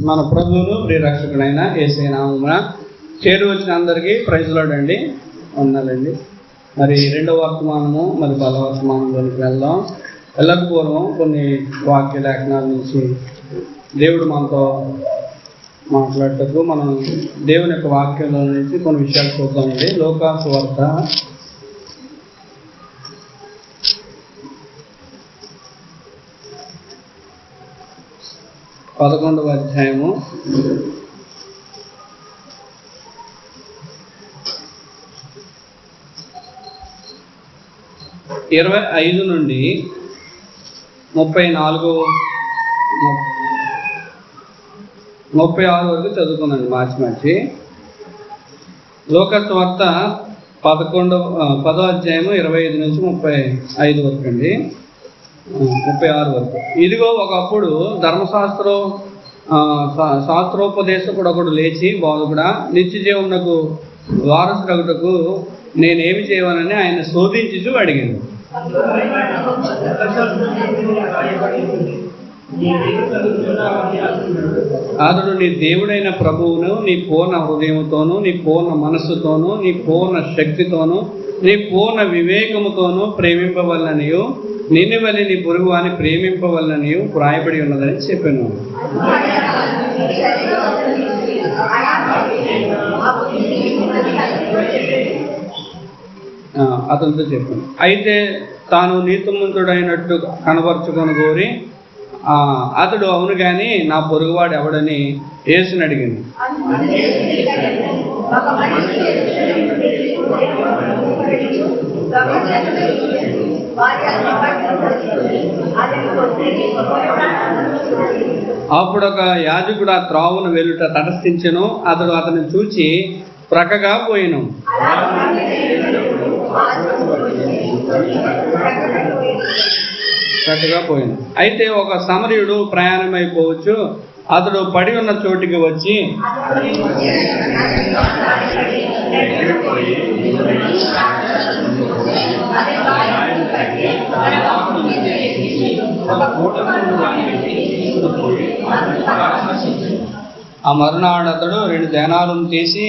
మన ప్రభువును ప్రియరక్షకుడైన యేసయ్య నామమున చేరు వచ్చిన అందరికీ ప్రైజ్ లార్డ్ అండి, వందనాలండి. మరి రెండవ వర్తమానము మరి బలవర్తమానంలోనికి వెళ్దాం. వెళ్ళకపోవడం కొన్ని వాక్య లేఖనాల నుంచి దేవుడు మనతో మాట్లాడటకు మనం దేవుని యొక్క వాక్యంలో నుంచి కొన్ని విషయాలు చూద్దామండి. లోకాసు వార్త 11వ అధ్యాయము 25 నుండి 36 వరకు చదువుకున్నాను మార్చి. లోకాసు వార్త 10వ అధ్యాయము 25 నుంచి 35 వరకు అండి, 36 వరకు. ఇదిగో ఒకప్పుడు శాస్త్రోపదేశకుడు ఒకడు లేచి, బోధకుడా, నిత్య జీవమునకు వారసుడగుటకు నేనేమి చేయవనని ఆయన శోధించుచు అడిగాను. అతడు నీ దేవుడైన ప్రభువును నీ పూర్ణ హృదయముతోనూ, నీ పూర్ణ మనస్సుతోనూ, నీ పూర్ణ శక్తితోనూ, నీ పూర్ణ వివేకముతోనూ ప్రేమింపవలననియు, నిన్ను వలె నీ పొరుగు అని ప్రేమింపవలననియు వ్రాయబడి ఉన్నదని చెప్పాను. అతనితో చెప్పాను. అయితే తాను నీతిమంతుడైనట్టు కనబరుచుకొని కోరి అతడు అవును గాని నా పొరుగువాడు ఎవడని యేసుని అడిగింది. అప్పుడు ఒక యాజకుడు ఆ త్రావును వెలుట తటస్థించెను. అతడు అతను చూచి ప్రక్కగా పోయిను. అయితే ఒక సమరయుడు ప్రయాణమైపోవచ్చు. అతడు పడి ఉన్న చోటికి వచ్చి ఆ మరునాడు అతడు 2 దేనాలను తీసి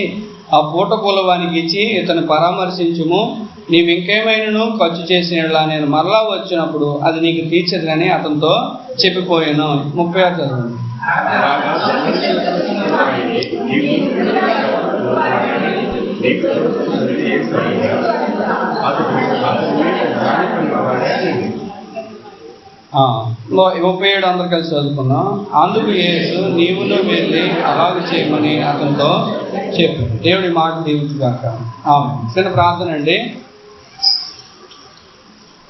ఆ పూట కూలవానికి ఇచ్చి, ఇతను పరామర్శించుము, నీవు ఇంకేమైనాను ఖర్చు చేసినలా నేను మరలా వచ్చినప్పుడు అది నీకు తీర్చదని అతనితో చెప్పిపోయాను. 36 చదవండి. ముప్పై 37 అందరు కలిసి చదువుకున్నాం. అందుకు యేసు నీవును వెళ్ళి అలాగే చేయమని అతనితో చెప్పు. దేవుడి మాట దీవించుగాక. చిన్న ప్రార్థన అండి.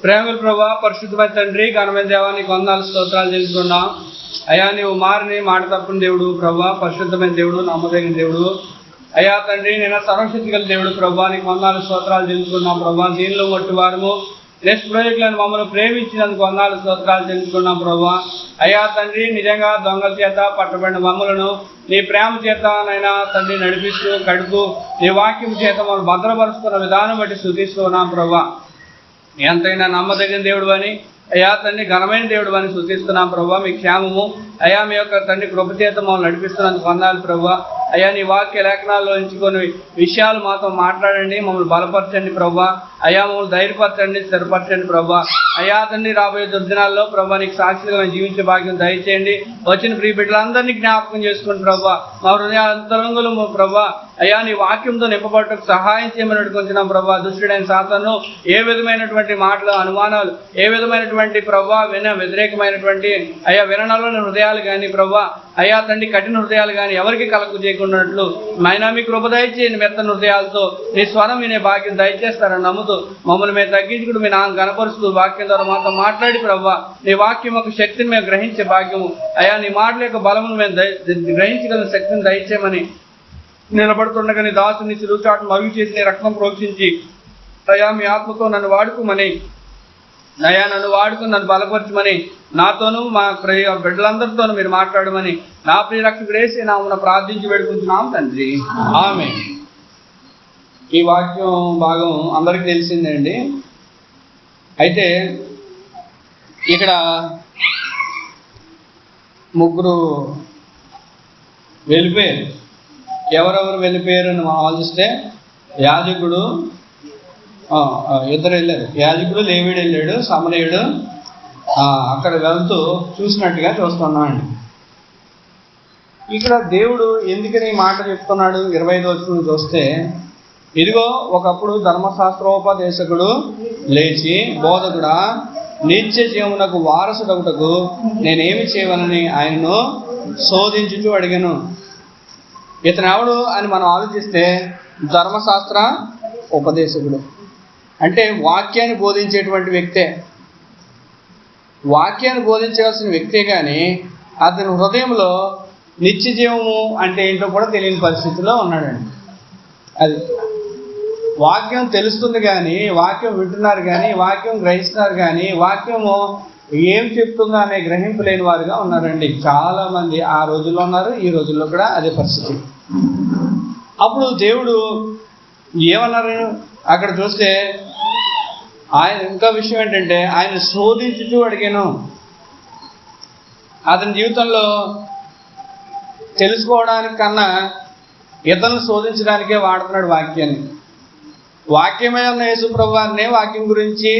ప్రేమల ప్రభువా, పరిశుద్ధమైన తండ్రి, ఘనమైన దేవా, నీకు వందనాలు స్తోత్రాలు తెలుసుకున్నాం. అయ్యా, నీవు మారిని మాట తప్పని దేవుడు ప్రభువా, పరిశుద్ధమైన దేవుడు, నమ్మదగిన దేవుడు. అయ్యా తండ్రి, నేను సర్వశక్తి గల దేవుడు ప్రభువా, నీకు వందనాలు స్తోత్రాలు తెలుసుకున్నాం ప్రభువా. దీనిలో మట్టి వారము నిష్ప్రయోజకులను మమ్మల్ని ప్రేమించినందుకు వందనాలు స్తోత్రాలు తెలుసుకున్నాం ప్రభువా. అయ్యా తండ్రి, నిజంగా దొంగల చేత పట్టబడిన మమ్మలను నీ ప్రేమ చేత నైనా తండ్రి నడిపిస్తూ కడుపు నీ వాక్యం చేత మమ్మల్ని భద్రపరుచుకున్న విధానం బట్టి స్తుతిస్తూ ఉన్నాం ప్రభువా. ఎంతైనా నమ్మదగిన దేవుడు అని, అయ్యా తండ్రి ఘనమైన దేవుడు అని స్తుతిస్తున్నాం ప్రభువా. మీ క్షేమము అయ్యా మీ యొక్క తండ్రి కృప చేత మమ్మల్ని నడిపిస్తున్నందుకు వందనాలు ప్రభువా. అయ్యా, నీ వాక్య లేఖనాల్లో నుంచి కొన్ని విషయాలు మాతో మాట్లాడండి, మమ్మల్ని బలపరచండి ప్రభువా. అయ్యా, మమ్మల్ని ధైర్యపరచండి, స్థిరపరచండి ప్రభువా. అయ్యా తండ్రి, రాబోయే దుర్దినాల్లో ప్రభా నీకు సాక్షిగా మేము జీవించే భాగ్యం దయచేయండి. వచ్చిన ప్రియ బిడ్డలందరినీ జ్ఞాపకం చేసుకోండి ప్రభా. మా హృదయాంతరంగులు ప్రభా అయ్యా నీ వాక్యంతో నింపబడటకు సహాయం చేయమని అడుగుతున్నాం ప్రభా. దుష్టుడైన సాతాను ఏ విధమైనటువంటి మాటలు, అనుమానాలు, ఏ విధమైనటువంటి ప్రభా వ్యతిరేకమైనటువంటి అయ్యా వినడంలోని హృదయాలు కానీ ప్రభా అయ్యా తండ్రి కఠిన హృదయాలు కానీ ఎవరికి కలగ చేయకున్నట్లు మైనా మీ కృప దయచేయండి. మెత్తని హృదయాలతో నీ స్వరం వినే భాగ్యం దయచేస్తారని నమ్ముతూ మమ్మల్ని మేము తగ్గించుకుంటూ మీ నాన్న కనపరుస్తూ వాక్యం ద్వారా మాతో మాట్లాడి ప్రభా నీ వాక్యం యొక్క శక్తిని మేము గ్రహించే భాగ్యము అయ్యా నీ మాటల యొక్క బలమును మేము గ్రహించగల శక్తిని దయచేయమని నిలబడుతుండగా నీ దాసుని చిరుచాటును అవి చేసి నీ రక్తం ప్రోక్షించి అయ్యా మీ ఆత్మతో నన్ను వాడుకోమని, అయ్యా నన్ను వాడుకుని నన్ను బలపరచమని, నాతోనూ మా బిడ్డలందరితోనూ మీరు మాట్లాడమని నా ప్రియ రక్షకుడు యేసు నామమున ప్రార్థించి వేడుకుంటున్నాం తండ్రి, ఆమేన్. ఈ వాక్యం భాగం అందరికీ తెలిసిందండి. అయితే ఇక్కడ ముగ్గురు వెళ్ళిపోయారు. ఎవరెవరు వెళ్ళిపోయారు అని మనం ఆలోచిస్తే యాజకుడు, ఇద్దరు వెళ్ళారు. యాజకుడు, లేవీయుడు వెళ్ళాడు. సమరయుడు అక్కడ వెళ్తూ చూసినట్టుగా చూస్తున్నామండి. ఇక్కడ దేవుడు ఎందుకని మాట చెప్తున్నాడు? 25వ వచనం చూస్తే, ఇదిగో ఒకప్పుడు ధర్మశాస్త్రోపదేశకుడు లేచి, బోధకుడా, నిత్య జీవమునకు వారసుడగుటకు నేనేమి చేయవలని ఆయనను శోధించుచు అడిగాను. ఇతను ఎవడు అని మనం ఆలోచిస్తే ధర్మశాస్త్ర ఉపదేశకుడు అంటే వాక్యాన్ని బోధించేటువంటి వ్యక్తే. వాక్యాన్ని బోధించాల్సిన వ్యక్తే కానీ అతని హృదయంలో నిత్య జీవము అంటే ఏంటో కూడా తెలియని పరిస్థితిలో ఉన్నాడండి. అది వాక్యం తెలుస్తుంది కానీ, వాక్యం వింటున్నారు కానీ, వాక్యం గ్రహిస్తున్నారు కానీ, వాక్యము ఏం చెప్తుందో అనే గ్రహింపు లేని వారుగా ఉన్నారండి చాలామంది. ఆ రోజుల్లో ఉన్నారు, ఈ రోజుల్లో కూడా అదే పరిస్థితి. అప్పుడు దేవుడు ఏమన్నారు అక్కడ చూస్తే, ఆయన ఇంకా విషయం ఏంటంటే ఆయన శోధించుతూ అడిగాను. అతని జీవితంలో తెలుసుకోవడానికి కన్నా ఇతరులను శోధించడానికే వాడుతున్నాడు వాక్యాన్ని. వాక్యమే ఉన్న యేసుప్రభు వారిని వాక్యం గురించి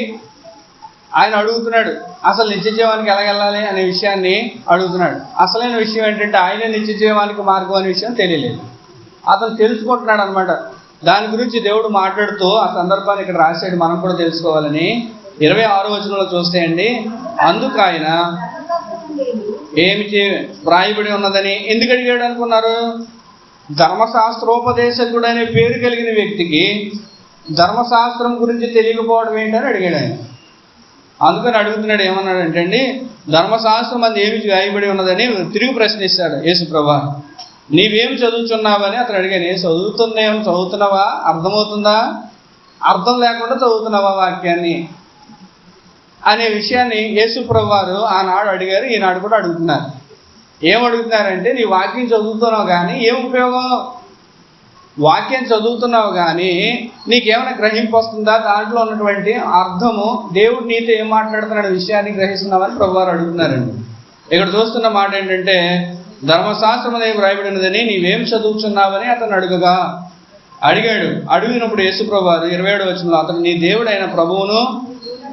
ఆయన అడుగుతున్నాడు. అసలు నిత్య జీవానికి ఎలా వెళ్ళాలి అనే విషయాన్ని అడుగుతున్నాడు. అసలైన విషయం ఏంటంటే ఆయనే నిత్య జీవానికి మార్గం అనే విషయం తెలియలేదు. అతను తెలుసుకుంటున్నాడు అనమాట. దాని గురించి దేవుడు మాట్లాడుతూ ఆ సందర్భాన్ని ఇక్కడ రాశాడు, మనం కూడా తెలుసుకోవాలని. 26వ వచనంలో చూస్తే అండి, అందుకు ఆయన ఏమి వ్రాయబడి ఉన్నదని ఎందుకు అడిగాడు అనుకున్నారు? ధర్మశాస్త్రోపదేశకుడు అనే పేరు కలిగిన వ్యక్తికి ధర్మశాస్త్రం గురించి తెలియకపోవడం ఏంటని అడిగాడు ఆయన. అందుకని అడుగుతున్నాడు. ఏమన్నాడంటే అండి, ధర్మశాస్త్రం అది ఏమి వ్రాయబడి ఉన్నదని తిరిగి ప్రశ్నిస్తాడు యేసుప్రభు. నీవేం చదువుతున్నావని అతను అడిగాను. చదువుతున్నావా? అర్థమవుతుందా? అర్థం లేకుండా చదువుతున్నావా వాక్యాన్ని అనే విషయాన్ని యేసుప్రభు వారు ఆనాడు అడిగారు, ఈనాడు కూడా అడుగుతున్నారు. ఏమడుగుతున్నారంటే, నీ వాక్యం చదువుతున్నావు కానీ ఏం ఉపయోగం? వాక్యం చదువుతున్నావు కానీ నీకేమైనా గ్రహింపు వస్తుందా? దాంట్లో ఉన్నటువంటి అర్థము, దేవుడు నీతో ఏం మాట్లాడుతున్నాడు విషయాన్ని గ్రహిస్తున్నావని ప్రభువారు అడుగుతున్నారండి. ఇక్కడ చూస్తున్న మాట ఏంటంటే, ధర్మశాస్త్రం అనేది వ్రాయబడినదని నీవేం చదువుతున్నావని అతను అడిగాడు. అడిగినప్పుడు యేసుప్రభు వారు 27వ వచనంలో, అతను నీ దేవుడైన ప్రభువును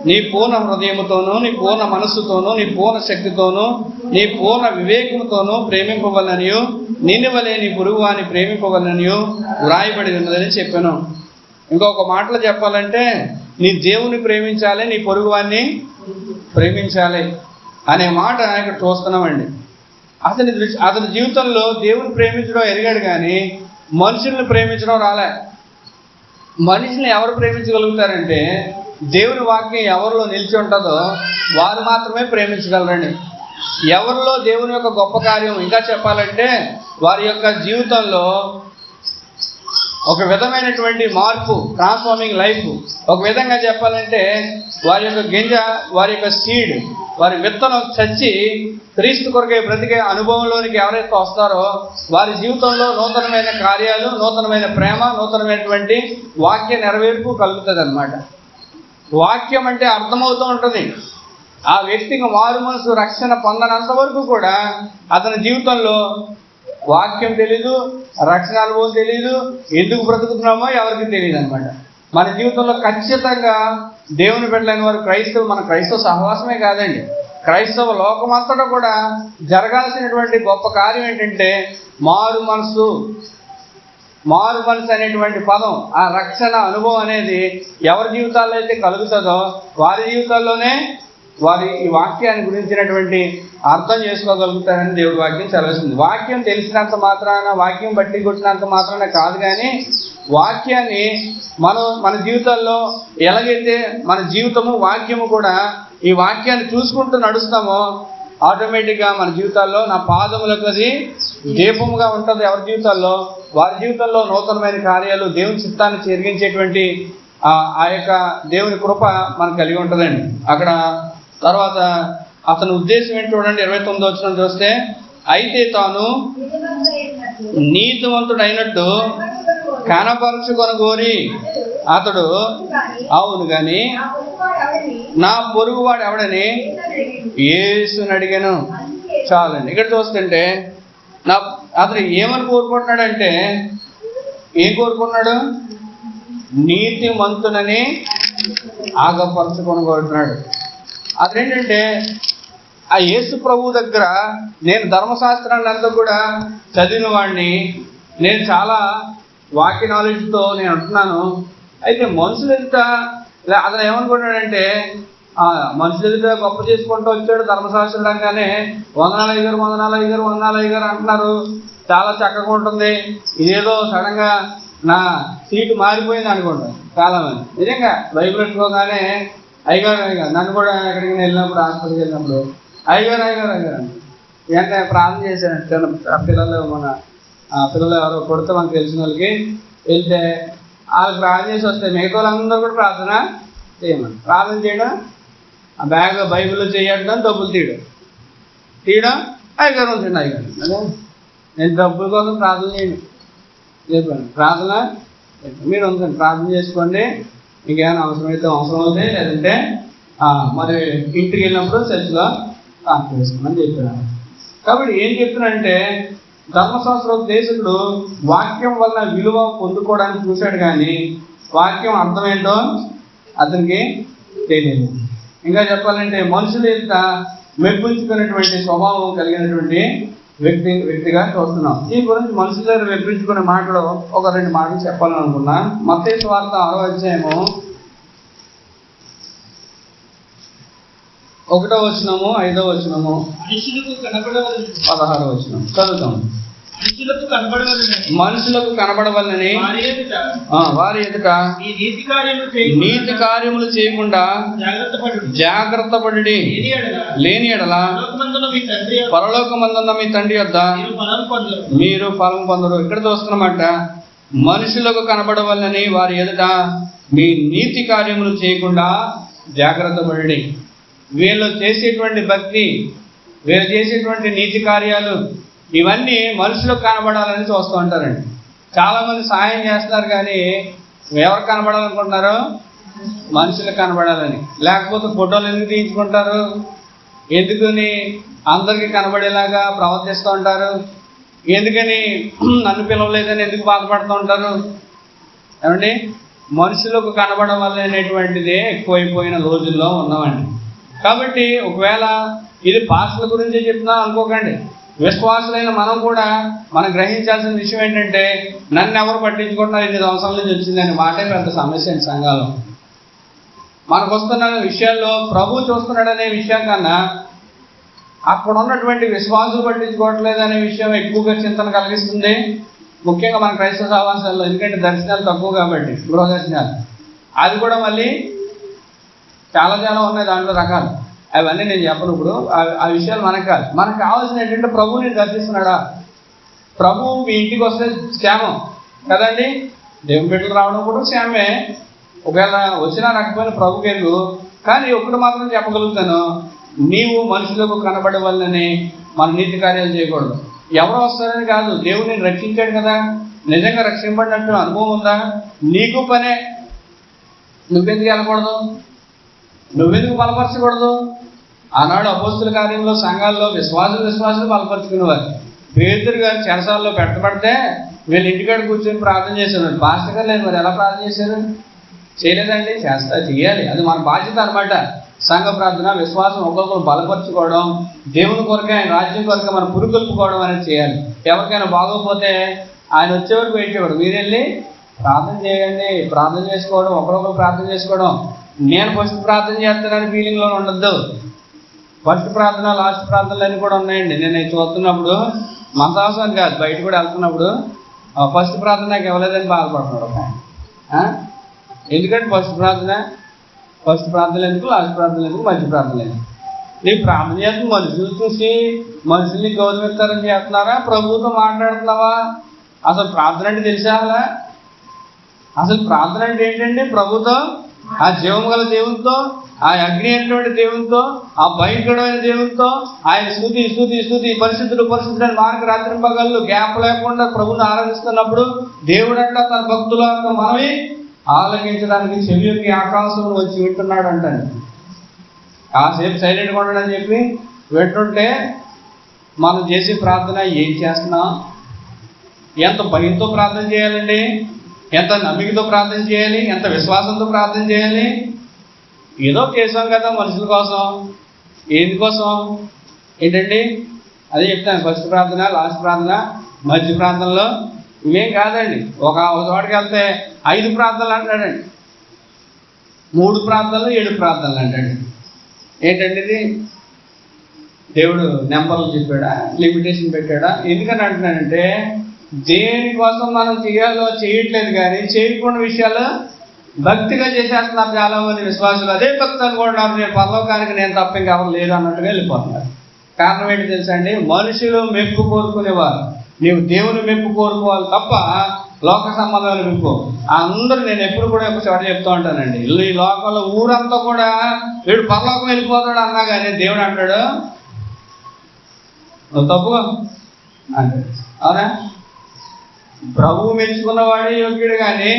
నీ పూర్ణ హృదయముతోనూ, నీ పూర్ణ మనస్సుతోనూ, నీ పూర్ణ శక్తితోనూ, నీ పూర్ణ వివేకముతోనూ ప్రేమింపవలననియు, నిన్ను వలె నీ పొరుగువాని ప్రేమింపవలననియు వ్రాయబడి ఉన్నదని చెప్పాను. ఇంకొక మాటలో చెప్పాలంటే, నీ దేవుని ప్రేమించాలి, నీ పొరుగువాన్ని ప్రేమించాలి అనే మాట ఇక్కడ చూస్తున్నామండి. అతని జీవితంలో దేవుని ప్రేమించడం ఎరిగాడు కానీ మనుషుల్ని ప్రేమించడం రాలే. మనుషుల్ని ఎవరు ప్రేమించగలుగుతారంటే, దేవుని వాక్యం ఎవరిలో నిలిచి ఉంటుందో వారు మాత్రమే ప్రేమించగలరండి. ఎవరిలో దేవుని యొక్క గొప్ప కార్యం, ఇంకా చెప్పాలంటే వారి యొక్క జీవితంలో ఒక విధమైనటువంటి మార్పు, ట్రాన్స్ఫార్మింగ్ లైఫ్. ఒక విధంగా చెప్పాలంటే వారి యొక్క గింజ, వారి యొక్క సీడ్, వారి విత్తనం చచ్చి క్రీస్తు కొరకే బ్రతికే అనుభవంలోనికి ఎవరైతే వస్తారో వారి జీవితంలో నూతనమైన కార్యాలు, నూతనమైన ప్రేమ, నూతనమైనటువంటి వాక్య నెరవేర్పు కలుగుతుంది అన్నమాట. వాక్యం అంటే అర్థమవుతూ ఉంటుంది. ఆ వ్యక్తికి మారు మనసు రక్షణ పొందనంత వరకు కూడా అతని జీవితంలో వాక్యం తెలీదు, రక్షణ అనుభవం తెలీదు, ఎందుకు బ్రతుకుతున్నామో ఎవరికి తెలియదు అనమాట. మన జీవితంలో ఖచ్చితంగా దేవుని బిడ్డలైన వారు క్రైస్తవులు, మన క్రైస్తవ సహవాసమే కాదండి, క్రైస్తవ లోకమంతటా కూడా జరగాల్సినటువంటి గొప్ప కార్యం ఏంటంటే మారు మనసు అనేటువంటి పదం, ఆ రక్షణ అనుభవం అనేది ఎవరి జీవితాల్లో అయితే కలుగుతుందో వారి జీవితాల్లోనే వారి ఈ వాక్యాన్ని గురించినటువంటి అర్థం చేసుకోగలుగుతారని దేవుడి వాక్యం చదివిస్తుంది. వాక్యం తెలిసినంత మాత్రాన, వాక్యం బట్టి కొట్టినంత మాత్రాన కాదు కానీ వాక్యాన్ని మన జీవితాల్లో ఎలాగైతే మన జీవితము వాక్యము కూడా ఈ వాక్యాన్ని చూసుకుంటూ నడుస్తామో ఆటోమేటిక్గా మన జీవితాల్లో నా పాదములకు అది దీపముగా ఉంటుంది. ఎవరి జీవితాల్లో వారి జీవితంలో నూతనమైన కార్యాలు, దేవుని చిత్తాన్ని చెరిగించేటువంటి ఆ యొక్క దేవుని కృప మనకు కలిగి ఉంటుందండి. అక్కడ తర్వాత అతని ఉద్దేశం ఏంటి చూడండి, 29వ వచనం చూస్తే, అయితే తాను నీతివంతుడైనట్టు కనపరచుకొనగోరి అతడు అవును కానీ నా పొరుగువాడు ఎవడని యేసుని అడిగాను. చాలండి. ఇక్కడ చూస్తుంటే అతను ఏమని కోరుకుంటున్నాడంటే, ఏం కోరుకున్నాడు? నీతి మంతునని ఆగపరచుకొనుకుంటున్నాడు. అదేంటంటే ఆ యేసు ప్రభు దగ్గర నేను ధర్మశాస్త్రాన్ని అంతా కూడా చదివిన వాడిని, నేను చాలా వాక్య నాలెడ్జ్తో నేను అంటున్నాను. అయితే మనుషులు ఎంత అతను ఏమనుకున్నాడంటే, మనుషులు ఎదుట గొప్ప చేసుకుంటూ వచ్చాడు ధర్మశాస్త్రం అనగానే వందనాలయ్య గారు అంటున్నారు, చాలా చక్కగా ఉంటుంది, ఇదేదో సడన్గా నా సీటు మారిపోయింది అనుకుంటాను చాలా మంది. నిజంగా బైబిల్ పెట్టుకోగానే అయ్యగారు నన్ను కూడా ఎక్కడికి వెళ్ళినప్పుడు, హాస్పిటల్కి వెళ్ళినప్పుడు అయ్యగారు వెంటనే ప్రార్థన చేశాను. పిల్లలు పిల్లలు ఎవరో కొడితే మనకు తెలిసిన వాళ్ళకి వెళ్తే వాళ్ళకి ప్రార్థన చేసి వస్తే మిగతా వాళ్ళందరూ కూడా ప్రార్థన చేయమని. ప్రార్థన చేయడం, ఆ బ్యాగ్ బైబిల్లో చేయడం, డబ్బులు తీయడం అయ్యగారు ఉంటుంది. అయ్యగారు అదే నేను డబ్బుల కోసం ప్రార్థన చేయండి చెప్పాను. ప్రార్థన మీరు ఉంటుంది, ప్రార్థన చేసుకోండి, ఇంకేమైనా అవసరమైతే అవసరం అవుతాయి, లేదంటే మరి ఇంటికి వెళ్ళినప్పుడు చర్చిలో ప్రార్థన చేసుకోమని చెప్పాను. కాబట్టి ఏం చెప్తున్నానంటే, ధర్మశాస్త్రోపదేశకుడు వాక్యం వలన విలువ పొందుకోవడానికి చూశాడు, కానీ వాక్యం అర్థమేంటో అతనికి తెలియదు. ఇంకా చెప్పాలంటే మనుషుల యొక్క మెప్పించుకునేటువంటి స్వభావం కలిగినటువంటి వ్యక్తిగా చూస్తున్నాం. దీని గురించి మనుషుల దగ్గర మెప్పించుకునే మాటలు ఒక 2 మాటలు చెప్పాలని అనుకున్నా. మత్తయి సువార్త 6వ అధ్యాయము 1వ వచనము, 5వ వచనము, 16వ వచనం చదువుతాం. మనుషులకు కనబడవలనని వారి ఎదుట నీతి కార్యములు చేయకుండా జాగ్రత్త పడి, లేని ఎడల పరలోకమందున్న మీ తండ్రి వద్ద మీరు ఫలం పొందరు. ఇక్కడ చూస్తున్నమాట, మనుషులకు కనబడవలనని వారి ఎదుట మీ నీతి కార్యములు చేయకుండా జాగ్రత్త పడి. వీళ్ళు చేసేటువంటి భక్తి, వీళ్ళు చేసేటువంటి నీతి కార్యాలు ఇవన్నీ మనుషులకు కనబడాలని చూస్తూ ఉంటారండి. చాలామంది సహాయం చేస్తున్నారు, కానీ ఎవరు కనబడాలనుకుంటున్నారు? మనుషులకు కనబడాలని. లేకపోతే ఫోటోలు ఎందుకు తీయించుకుంటారు? ఎందుకని అందరికీ కనబడేలాగా ప్రవర్తిస్తూ ఉంటారు. ఎందుకని నన్ను పిలవలేదని ఎందుకు బాధపడుతూ ఉంటారు? ఏమండి, మనుషులకు కనబడవలనేటువంటిదే ఎక్కువైపోయిన రోజుల్లో ఉన్నామండి. కాబట్టి ఒకవేళ ఇది పాస్టర్ల గురించే చెప్తున్నా అనుకోకండి. విశ్వాసులైన మనం కూడా మనం గ్రహించాల్సిన విషయం ఏంటంటే, నన్ను ఎవరు పట్టించుకుంటున్నారు, 8 సంవత్సరాల నుంచి వచ్చిందని మాటే పెద్ద సమస్య అండి సంఘాలు. మనకు వస్తున్న విషయాల్లో ప్రభు చూస్తున్నాడనే విషయం కన్నా అక్కడ ఉన్నటువంటి విశ్వాసులు పట్టించుకోవట్లేదు అనే విషయం ఎక్కువగా చింతన కలిగిస్తుంది, ముఖ్యంగా మన క్రైస్తవ సహవాసాల్లో. ఎందుకంటే దర్శనాలు తక్కువ కాబట్టి, గృహ దర్శనాలు అది కూడా మళ్ళీ చాలా ఉన్నాయి, దాంట్లో రకాలు. అవన్నీ నేను చెప్పను ఇప్పుడు, ఆ విషయాలు మనకు కాదు. మనకు కావాల్సిన ఏంటంటే, ప్రభు నేను దర్శిస్తున్నాడా? ప్రభు మీ ఇంటికి వస్తే క్షేమం కదండి. దేవుని బిడ్డలు రావడం కూడా క్షేమే. ఒకవేళ వచ్చినా రాకపోయినా ప్రభు పేరు. కానీ ఒకటి మాత్రం చెప్పగలుగుతాను, నీవు మనుషులకు కనబడవల్లని మన నీతి కార్యాలు చేయకూడదు. ఎవరు వస్తారని కాదు, దేవుడు నేను రక్షించాడు కదా, నిజంగా రక్షింపడినట్టు అనుభవం ఉందా? నీకు పనే. నువ్వెందుకు వెళ్ళకూడదు? నువ్వెందుకు బలపరచకూడదు? ఆనాడు అపోస్తుల కార్యంలో సంఘాల్లో విశ్వాసులు బలపరుచుకునేవారు. పేతురు గారు చెరసాల్లో పెట్టబడితే వీళ్ళు ఇంటికాడ కూర్చొని ప్రార్థన చేశారు. పాస్టర్ గారు లేదు, మరి ఎలా ప్రార్థన చేశారు? చేయలేదండి, చేయాలి. అది మన బాధ్యత అనమాట. సంఘ ప్రార్థన, విశ్వాసం ఒక్కొక్కరు బలపరుచుకోవడం, దేవుని కొరకే, ఆయన రాజ్యం కొరకే మనం పురుగొల్పుకోవడం అనేది చేయాలి. ఎవరికైనా బాగోకపోతే ఆయన వచ్చేవరకు పెట్టేవాడు, మీరు వెళ్ళి ప్రార్థన చేయండి, ప్రార్థన చేసుకోవడం, ఒకరొకరు ప్రార్థన చేసుకోవడం. నేను ఫస్ట్ ప్రార్థన చేస్తానని ఫీలింగ్లో ఉండద్దు. ఫస్ట్ ప్రార్థన, లాస్ట్ ప్రార్థనలు అన్నీ కూడా ఉన్నాయండి. నేను చూస్తున్నప్పుడు మంతావసరం కాదు, బయట కూడా వెళ్తున్నప్పుడు ఫస్ట్ ప్రార్థన నాకు ఇవ్వలేదని బాధపడుతున్నాడు ఒక ఆయన. ఎందుకంటే ఫస్ట్ ప్రార్థనలు ఎందుకు, లాస్ట్ ప్రార్థనలు ఎందుకు, మధ్య ప్రార్థనలు ఎందుకు? నీకు ప్రార్థన చేస్తుంది మనుషులు చూసి మనుషుల్ని గౌరవిస్తారని చేస్తున్నారా? ప్రభువుతో మాట్లాడుతున్నావా? అసలు ప్రార్థన అంటే తెలిసా? అసలు ప్రార్థన అంటే ఏంటండి? ప్రభుతో, ఆ జీవం గల దేవునితో, ఆ అగ్ని అయినటువంటి దేవునితో, ఆ భయంకరమైన దేవునితో ఆయన స్తుతి పరిశుద్ధుడు అని మనకు రాత్రి పగళ్ళు గ్యాప్ లేకుండా ప్రభుని ఆరాధిస్తున్నప్పుడు దేవుడు అంట తన భక్తుల మనవి ఆలకించడానికి చెవి యొక్క ఆకాశం వచ్చి వింటున్నాడు అంటండి. కాసేపు సైలెంట్గా ఉండడని చెప్పి వింటుంటే మనం చేసే ప్రార్థన ఏం చేస్తున్నాం? ఎంత భయంతో ప్రార్థన చేయాలండి, ఎంత నమ్మికతో ప్రార్థన చేయాలి, ఎంత విశ్వాసంతో ప్రార్థన చేయాలి. ఏదో చేసాం కదా మనుషుల కోసం, ఎందుకోసం ఏంటండి? అదే చెప్తాను, ఫస్ట్ ప్రార్థన, లాస్ట్ ప్రార్థన, మధ్య ప్రార్థనలో ఇవేం కాదండి. ఒక చోటకి వెళ్తే 5 ప్రార్థనలు అంటాడండి, 3 ప్రార్థనలు 7 ప్రార్థనలు అంటాడు. ఏంటండి ఇది? దేవుడు నెంబర్లు చెప్పాడా, లిమిటేషన్ పెట్టాడా? ఎందుకని అంటున్నానంటే, దేనికోసం మనం చేయాలో చేయట్లేదు, కానీ చేయకుండా విషయాలు భక్తిగా చేసేస్తున్నారు చాలా మంది విశ్వాసులు. అదే భక్తి అనుకుంటున్నారు, నేను పరలోకానికి నేను తప్ప ఇంకెవరు లేదు అన్నట్టుగా వెళ్ళిపోతున్నారు. కారణం ఏంటి తెలుసా అండి? మనుషులు మెప్పు కోరుకునేవారు. నీవు దేవుని మెప్పు కోరుకోవాలి తప్ప లోక సంబంధాలు మెప్పు. అందరూ, నేను ఎప్పుడు కూడా ఒక చోట చెప్తూ ఉంటానండి, ఈ లోకంలో ఊరంతా కూడా వీడు పరలోకం వెళ్ళిపోతాడు అన్నా కానీ దేవుడు అంటాడు నువ్వు తప్పుగా అంటాడు. అవునా? ప్రభువు మెచ్చుకున్నవాడే యోగ్యుడు, కానీ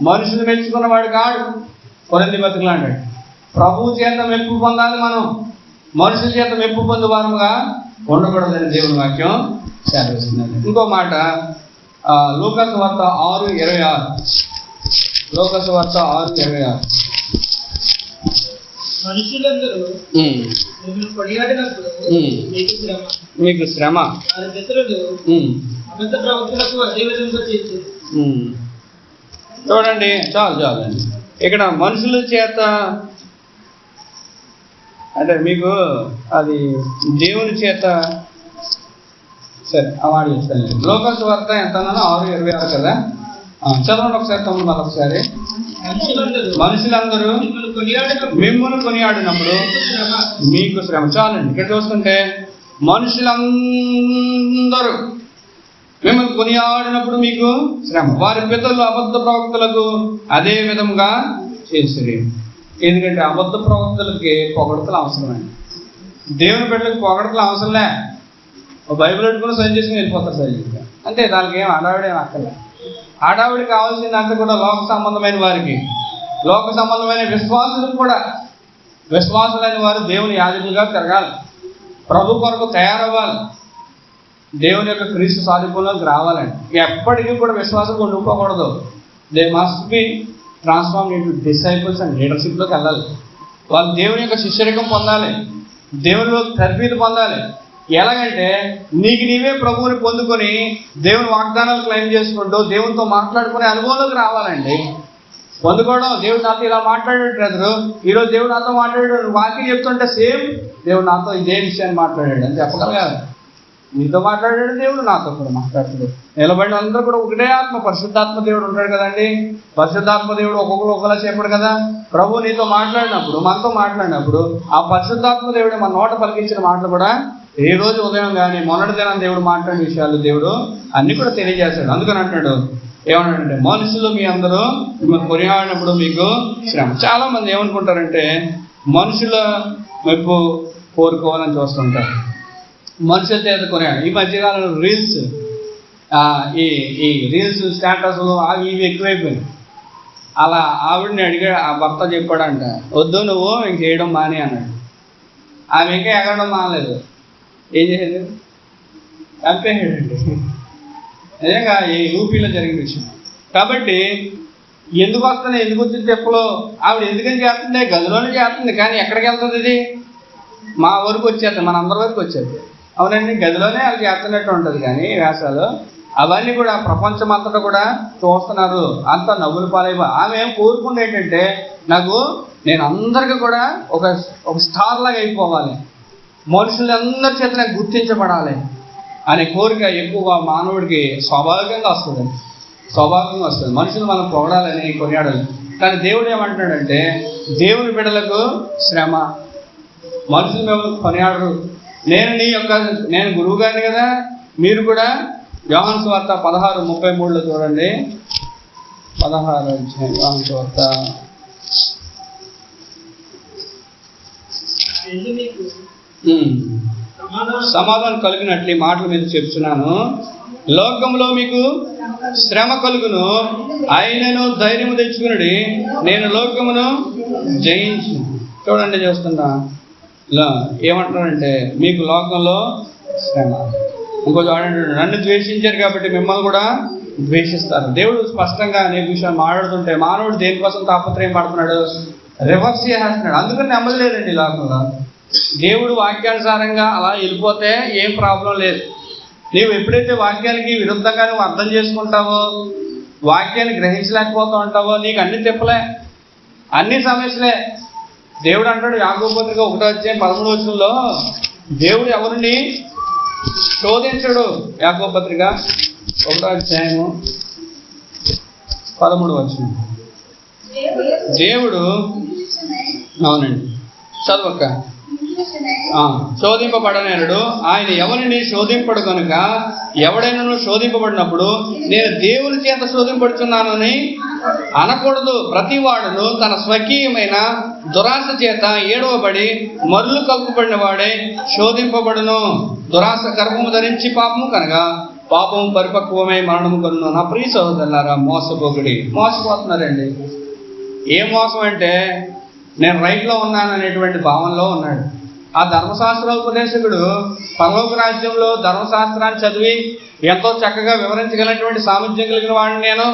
మనుషులు మెచ్చుకున్నవాడు కాడు. కొరింథీ పత్రికలో అంటాడు, ప్రభువు చేత మెప్పు పొందాలి, మనం మనుషుల చేత మెప్పు పొందువారముగా ఉండకూడదని దేవుని వాక్యం సెలవిస్తున్నది. ఇంకో మాట, లూకాసు వార్త 6:26. లూకాసు వార్త 6:26. మనుషులందరూ మీకు శ్రమ, చూడండి. చాలండి. ఇక్కడ మనుషుల చేత అంటే మీకు అది దేవుని చేత, సరే అవాడు చెప్తాను. లోకాసు వార్త ఎంత 6:26 కదా, చదవండి ఒకసారి, 9 ఒకసారి. మనుషులందరూ మిమ్మల్ని కొనియాడినప్పుడు మీకు శ్రమ. చాలండి. ఇక్కడ చూసుకుంటే మనుషులందరూ మిమ్మల్ని కొనియాడినప్పుడు మీకు శ్రమ. వారి పితరులు అబద్ధ ప్రవక్తలకు అదే విధంగా చేసిరి. ఎందుకంటే అబద్ధ ప్రవక్తలకి పొగడతలు అవసరమండి. దేవుని బిడ్డలకు పొగడతలు అవసరంలే. బైబిల్ పెట్టుకుని సైన్ చేసుకుని వెళ్ళిపోతారు సైన్యంగా. అంటే దానికి ఏం హడావిడేం అక్కర్లే. హడావిడి కావాల్సిందంతా కూడా లోక సంబంధమైన వారికి, లోక సంబంధమైన విశ్వాసులకు కూడా, విశ్వాసులైన వారు దేవుని యాజకులుగా తిరగాలి, ప్రభు కొరకు తయారవ్వాలి, దేవుని యొక్క క్రీస్తు సాధిపంలోకి రావాలండి. ఎప్పటికీ కూడా విశ్వాసం ఉండిపోకూడదు. They must be transform into disciples and లీడర్షిప్లోకి వెళ్ళాలి. వాళ్ళు దేవుని యొక్క శిష్యరికం పొందాలి, దేవునిలో తర్బీదు పొందాలి. ఎలాగంటే నీకు నీవే ప్రభువుని పొందుకొని దేవుని వాగ్దానాలు క్లెయిమ్ చేసుకుంటూ దేవునితో మాట్లాడుకునే అనుభవంలోకి రావాలండి. పొందుకోవడం, దేవుడు నాతో ఇలా మాట్లాడాడు బ్రదరు, ఈరోజు దేవుడు నాతో మాట్లాడాడు, వాక్యం చెప్తుంటే సేమ్ దేవుడు నాతో ఇదే విషయాన్ని మాట్లాడాడు అని చెప్పగలగాలి. నీతో మాట్లాడాడు దేవుడు, నాతో కూడా మాట్లాడుతాడు. నిలబడిన అందరూ కూడా ఒకటే ఆత్మ, పరిశుద్ధాత్మ దేవుడు ఉంటాడు కదండి. పరిశుద్ధాత్మ దేవుడు ఒక్కొక్కరు ఒకలా చెప్పాడు కదా. ప్రభు నీతో మాట్లాడినప్పుడు, మనతో మాట్లాడినప్పుడు ఆ పరిశుద్ధాత్మ దేవుడు మన నోట పలికించిన మాటలు కూడా ఏ రోజు ఉదయం కానీ మొన్నటి దినం దేవుడు మాట్లాడిన విషయాలు దేవుడు అన్ని కూడా తెలియజేస్తాడు. అందుకని అంటున్నాడు, ఏమన్నాడంటే మనుషులు మీ అందరూ మిమ్మల్ని కొనియాడినప్పుడు మీకు శ్రమ. చాలా మంది ఏమనుకుంటారంటే మనుషుల మెప్పు కోరుకోవాలని చూస్తుంటారు, మనుషుల చేత కొనియాడు. ఈ మధ్యకాలంలో రీల్స్, ఈ రీల్స్ స్టేటస్లు అవి ఇవి ఎక్కువైపోయినాయి. అలా ఆవిడని అడిగా, ఆ భర్త చెప్పాడంట, వద్దు నువ్వు ఇంక చేయడం మానే అన్నాడు. ఆమె ఇంకా ఎగరడం మానలేదు. ఏం చేసేది? చంపేసాడండి. నిజంగా ఈ యూపీలో జరిగిన విషయం. కాబట్టి ఎందుకు వస్తున్నాయి, ఎందుకు వచ్చింది తెప్పలో? ఆవిడ ఎందుకని చేస్తుంది? గదిలోనే చేస్తుంది, కానీ ఎక్కడికి వెళ్తుంది ఇది? మా వరకు వచ్చేది, మన అందరి వరకు వచ్చేది. అవునండి, గదిలోనే వాళ్ళు చేస్తున్నట్టు ఉంటుంది. కానీ వేషాలు అవన్నీ కూడా ప్రపంచం అంతటా కూడా చూస్తున్నారు, అంతా నవ్వులు పాలైపో. ఆమె ఏం కోరుకుంటే ఏంటంటే నేను అందరికీ కూడా ఒక స్టార్ లాగా అయిపోవాలి, మనుషులందరి చేత నాకు గుర్తించబడాలి అనే కోరిక ఎక్కువగా మానవుడికి స్వాభావికంగా వస్తుంది. మనుషులు మనం పొగడాలని, కొనియాడాలి. కానీ దేవుడు ఏమంటున్నాడంటే దేవుని బిడ్డలకు శ్రమ, మనుషులు మేము కొనియాడరు. నేను గురువు గారిని కదా, మీరు కూడా. యోహాను సువార్త 16:33 చూడండి. 16 యోహాను సువార్త. సమాధానం కలిగినట్లు మాటలు మీద చెప్తున్నాను, లోకంలో మీకు శ్రమ కలుగును, ఆయనను ధైర్యం తెచ్చుకుని నేను లోకమును జయించు. చూడండి, చూస్తున్నా ఏమంటున్నారంటే మీకు లోకంలో శ్రమ. ఇంకో చూడండి, నన్ను ద్వేషించారు కాబట్టి మిమ్మల్ని కూడా ద్వేషిస్తారు. దేవుడు స్పష్టంగా అనేక విషయాలు మాట్లాడుతుంటే మానవుడు దేనికోసం తాపత్రయం పడుతున్నాడు, రివర్స్ చేస్తున్నాడు. అందుకని నెమ్మది లేదండి లోకంలో. దేవుడు వాక్యానుసారంగా అలా వెళ్ళిపోతే ఏం ప్రాబ్లం లేదు. నీవు ఎప్పుడైతే వాక్యానికి విరుద్ధంగా నువ్వు అర్థం చేసుకుంటావో, వాక్యాన్ని గ్రహించలేకపోతూ ఉంటావో, నీకు అన్ని తిప్పలే, అన్ని సమస్యలే. దేవుడు అంటాడు యాకోబు పత్రిక 1:13 దేవుడు ఎవరిని శోధించడు. యాకోబు పత్రిక 1:13 దేవుడు, అవునండి చదవక్క, శోధింపబడనేడు ఆయన ఎవరిని శోధింపడు కనుక ఎవడైనా శోధింపబడినప్పుడు నేను దేవుని చేత శోధింపడుచున్నానని అనకూడదు. ప్రతి వాడును తన స్వకీయమైన దురాశ చేత ఏడవబడి మరులు కలుపబడిన వాడే శోధింపబడును. దురాశ గర్భము ధరించి పాపము కనుక పాపము పరిపక్వమై మరణము కలుగును. నా ప్రియ సహోదరులారా, మోసపోతున్నారండి. ఏ మోసం అంటే నేను రైట్లో ఉన్నాను అనేటువంటి భావనలో ఉన్నాడు. ఆ ధర్మశాస్త్ర ఉపదేశకుడు పరలోక రాజ్యంలో ధర్మశాస్త్రాన్ని చదివి ఎంతో చక్కగా వివరించగలిగినటువంటి సామర్థ్యం కలిగిన వాడిని నేను,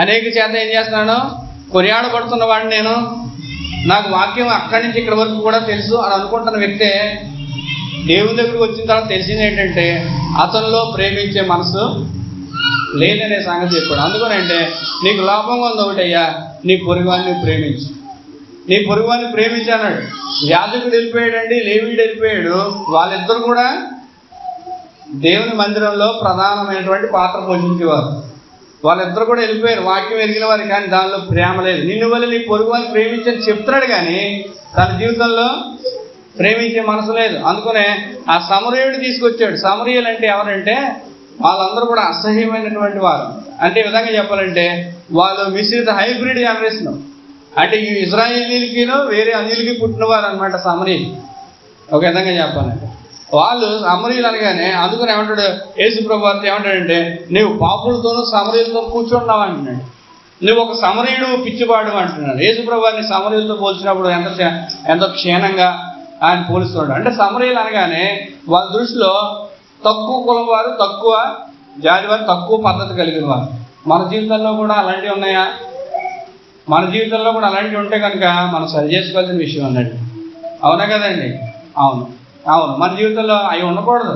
అనేక చేత ఏం చేస్తున్నాను, కొనియాడబడుతున్న వాడిని నేను, నాకు వాక్యం అక్కడి నుంచి ఇక్కడి వరకు కూడా తెలుసు అని అనుకుంటున్న వ్యక్తే దేవుని దగ్గరికి వచ్చిన తర్వాత తెలిసింది ఏంటంటే అతనిలో ప్రేమించే మనసు లేదనే సంగతి చెప్పాడు. అందుకనంటే నీకు లాభంగా ఉంది ఒకటయ్యా, నీ పొరుగువాన్ని ప్రేమించు, నీ పొరుగువాన్ని ప్రేమించాడు. యాజకుడు వెళ్ళిపోయాడండి, లేవీయుడు వెళ్ళిపోయాడు. వాళ్ళిద్దరు కూడా దేవుని మందిరంలో ప్రధానమైనటువంటి పాత్ర పోషించేవారు. వాళ్ళిద్దరు కూడా వెళ్ళిపోయారు, వాక్యం ఎరిగిన వారు, కానీ దానిలో ప్రేమ లేదు. నిన్ను వల్ల నీ పొరుగువాన్ని ప్రేమించని చెప్తున్నాడు కానీ తన జీవితంలో ప్రేమించే మనసు లేదు. అందుకనే ఆ సమరయుడు తీసుకొచ్చాడు. సమరయులు అంటే ఎవరంటే వాళ్ళందరూ కూడా అసహ్యమైనటువంటి వారు. అంటే ఈ విధంగా చెప్పాలంటే వాళ్ళు మిశ్రిత హైబ్రిడ్ జనరేషన్. అంటే ఈ ఇజ్రాయేలీలకినో వేరే అనిలకి పుట్టినవారు అనమాట సమరీలు. ఒక విధంగా చెప్పాలంటే వాళ్ళు సమరీలు అనగానే అందుకని ఏమంటాడు యేసు ప్రభు వారితో ఏమంటాడంటే నీవు పాపులతోనూ సమరీలతో కూర్చున్నావు అంటున్నాడు. నువ్వు ఒక సమరీయుడు పిచ్చివాడు అంటున్నాడు. యేసు ప్రభు వారిని సమరీలతో పోల్చినప్పుడు ఎంతో క్షీణంగా ఆయన పోలుస్తున్నాడు. అంటే సమరీలు అనగానే వాళ్ళ దృష్టిలో తక్కువ కులం వారు, తక్కువ జాతి వారు, తక్కువ పద్ధతి కలిగిన వారు. మన జీవితంలో కూడా అలాంటివి ఉన్నాయా? మన జీవితంలో కూడా అలాంటివి ఉంటే కనుక మనం సరి చేసుకోవాల్సిన విషయం అన్నట్టు. అవునా కదండి? అవును అవును, మన జీవితంలో అవి ఉండకూడదు.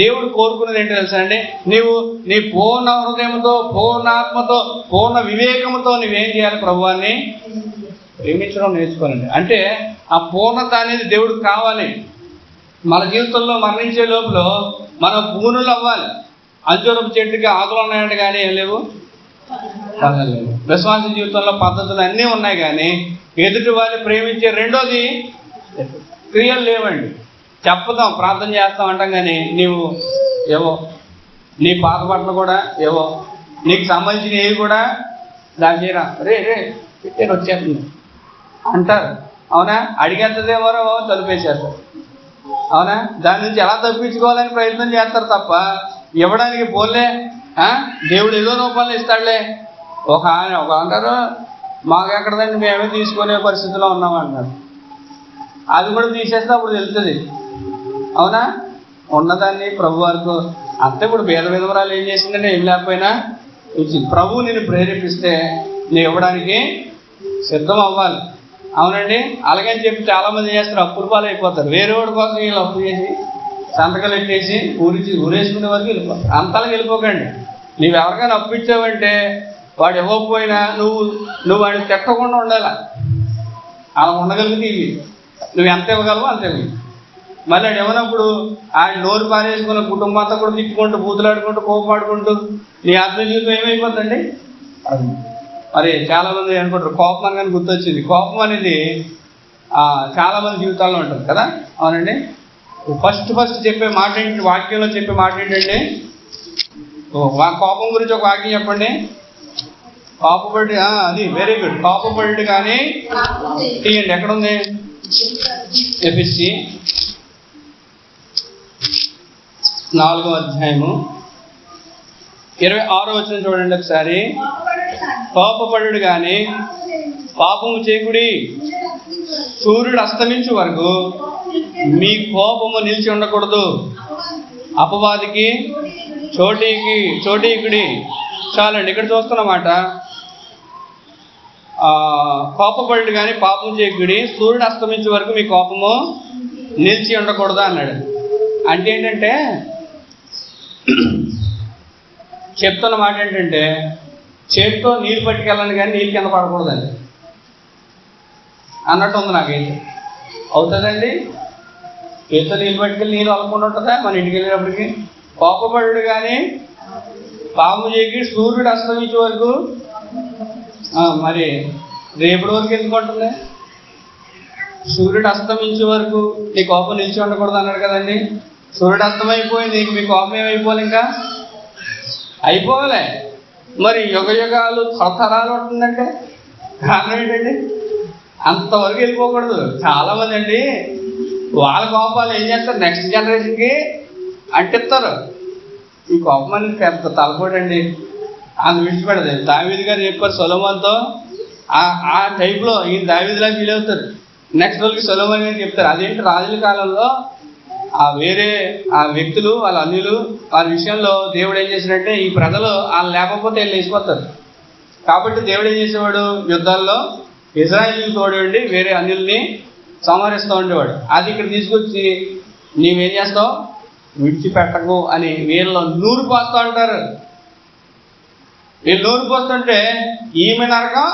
దేవుడు కోరుకునేది ఏంటో తెలుసా అండి, నీవు నీ పూర్ణ హృదయంతో, పూర్ణాత్మతో, పూర్ణ వివేకంతో నువ్వేం చేయాలి? ప్రభువాన్ని ప్రేమించడం నేర్చుకోవాలండి. అంటే ఆ పూర్ణత అనేది దేవుడికి కావాలి. మన జీవితంలో మరణించే లోపల మనం పూర్ణులు అవ్వాలి. అంజూరపు చెట్టుకి ఆకులు ఉన్నాయంటే కానీ ఏం లేవు, లేవు. విశ్వాస జీవితంలో పద్ధతులు అన్నీ ఉన్నాయి కానీ ఎదుటి వారిని ప్రేమించే రెండోది క్రియలు లేవండి. చెప్పుదాం, ప్రార్థన చేస్తాం అంటాం కానీ నీవు ఏవో నీ పాత బట్టలు కూడా ఏవో నీకు సంబంధించిన ఏవి కూడా దాని చేయరా, రే పెట్టేది వచ్చేస్తుంది అంటారు. అవునా? అడిగేస్తుందేమో తలుపేసేస్తారు. అవునా? దాని నుంచి ఎలా తప్పించుకోవాలని ప్రయత్నం చేస్తారు తప్ప ఇవ్వడానికి పోలే. దేవుడు ఏదో రూపాయలు ఇస్తాడులే. ఒక అంటారు మాకు ఎక్కడదండి, మేమే తీసుకునే పరిస్థితిలో ఉన్నామంటారు. అది కూడా తీసేస్తే అప్పుడు తెలుస్తుంది. అవునా? ఉన్నదాన్ని ప్రభు వరకు అంతే. ఇప్పుడు పేద విధవరాలు ఏం చేసిందంటే ఏం లేకపోయినా ఇచ్చింది. ప్రభువు నేను ప్రేరేపిస్తే నేను ఇవ్వడానికి సిద్ధం అవ్వాలి. అవునండి? అలాగని చెప్పి చాలామంది చేస్తారు, అప్పుల పాలు అయిపోతారు. వేరే వాడి కోసం వీళ్ళు అప్పు చేసి సంతకాలు పెట్టేసి ఊరేసుకునే వరకు వెళ్ళిపోతారు. అంతలాగా వెళ్ళిపోకండి. నువ్వు ఎవరికైనా అప్పు ఇచ్చావంటే వాడు ఇవ్వకపోయినా నువ్వు వాడిని తిట్టకుండా ఉండాలి. అలా ఉండగలిగితే ఇవి నువ్వు ఎంత ఇవ్వగలవో అంత ఇవ్వి. మళ్ళీ వాడు ఇవ్వనప్పుడు ఆయన నోరు పారేసుకున్న కుటుంబం అంతా కూడా తిట్టుకుంటూ, బూతులాడుకుంటూ, కోపమాడుకుంటూ నీ ఆత్మ జీవితం ఏమైపోతుందండి? మరి చాలామంది అనుకుంటారు కోపం అనగానే గుర్తొచ్చింది. కోపం అనేది చాలామంది జీవితాల్లో ఉంటుంది కదా. అవునండి? ఫస్ట్ చెప్పే మాట ఏంటి? వాక్యంలో చెప్పే మాట ఏంటండి? కోపం గురించి ఒక వాక్యం చెప్పండి. కోపపడి, అది వెరీ గుడ్. కోపపడి కానీ తీయండి. ఎక్కడుంది? ఎఫెసీ 4:26 చూడండి ఒకసారి. కోపపడు కానీ పాపము చేయకుడి, సూర్యుడు అస్తమించే వరకు మీ కోపము నిలిచి ఉండకూడదు. అపవాదికి చోటీకుడి. చాలండి. ఇక్కడ చూస్తున్నమాట, కోపపడి కానీ పాపం చేయకుడి, సూర్యుడు అస్తమించే వరకు మీ కోపము నిలిచి ఉండకూడదు అన్నాడు. అంటే ఏంటంటే చెప్తున్న మాట ఏంటంటే చేతితో నీళ్ళు పట్టుకెళ్ళాలి కానీ నీళ్ళు కింద పడకూడదండి అన్నట్టు ఉంది నాకైతే. అవుతుందండి? చేతితో నీళ్ళు పట్టుకెళ్ళి నీళ్ళు అలకుండా ఉంటుందా మన ఇంటికి వెళ్ళేటప్పటికి? కోపపడు కానీ పాపం చేయకి సూర్యుడు అస్తమించే వరకు, మరి రేపటి వరకు ఎందుకు ఉంటుంది? సూర్యుడు అస్తమించే వరకు నీ కోపం నిలిచి ఉండకూడదు అన్నాడు కదండి. సూర్యుడు అస్తమైపోయింది, నీకు మీ కోపం ఏమైపోవాలి? ఇంకా అయిపోవాలి. మరి యుగాలు తరతరాలు ఉంటుందంటే కారణం ఏంటండి? అంతవరకు వెళ్ళిపోకూడదు. చాలామంది అండి వాళ్ళ కోపాలు ఏం చేస్తారు, నెక్స్ట్ జనరేషన్కి అంటిస్తారు. ఈ కోపం అనేది పెద్ద తలపోటండి, అది విడిచిపెడదు. దావీదు గారు చెప్పారు సొలొమోనుతో, ఆ టైప్లో ఈయన దావీదులా ఫీల్ అవుతారు. నెక్స్ట్ రోజుకి సొలొమోను గారు చెప్తారు. అదేంటి, రాజుల కాలంలో ఆ వ్యక్తులు వాళ్ళ అన్యులు వాళ్ళ విషయంలో దేవుడు ఏం చేసినట్టే ఈ ప్రజలు వాళ్ళు లేకపోతే వీళ్ళు వేసిపోతారు. కాబట్టి దేవుడు ఏం చేసేవాడు, యుద్ధాల్లో ఇజ్రాయేలుకి తోడు వేరే అన్యుల్ని సంహరిస్తూ ఉండేవాడు. అది ఇక్కడ తీసుకొచ్చి నీవేం చేస్తావు, విడిచిపెట్టకు అని వీళ్ళలో నూరు పోస్తూ ఉంటారు. వీళ్ళు నూరు పోస్తుంటే ఈమె నరకం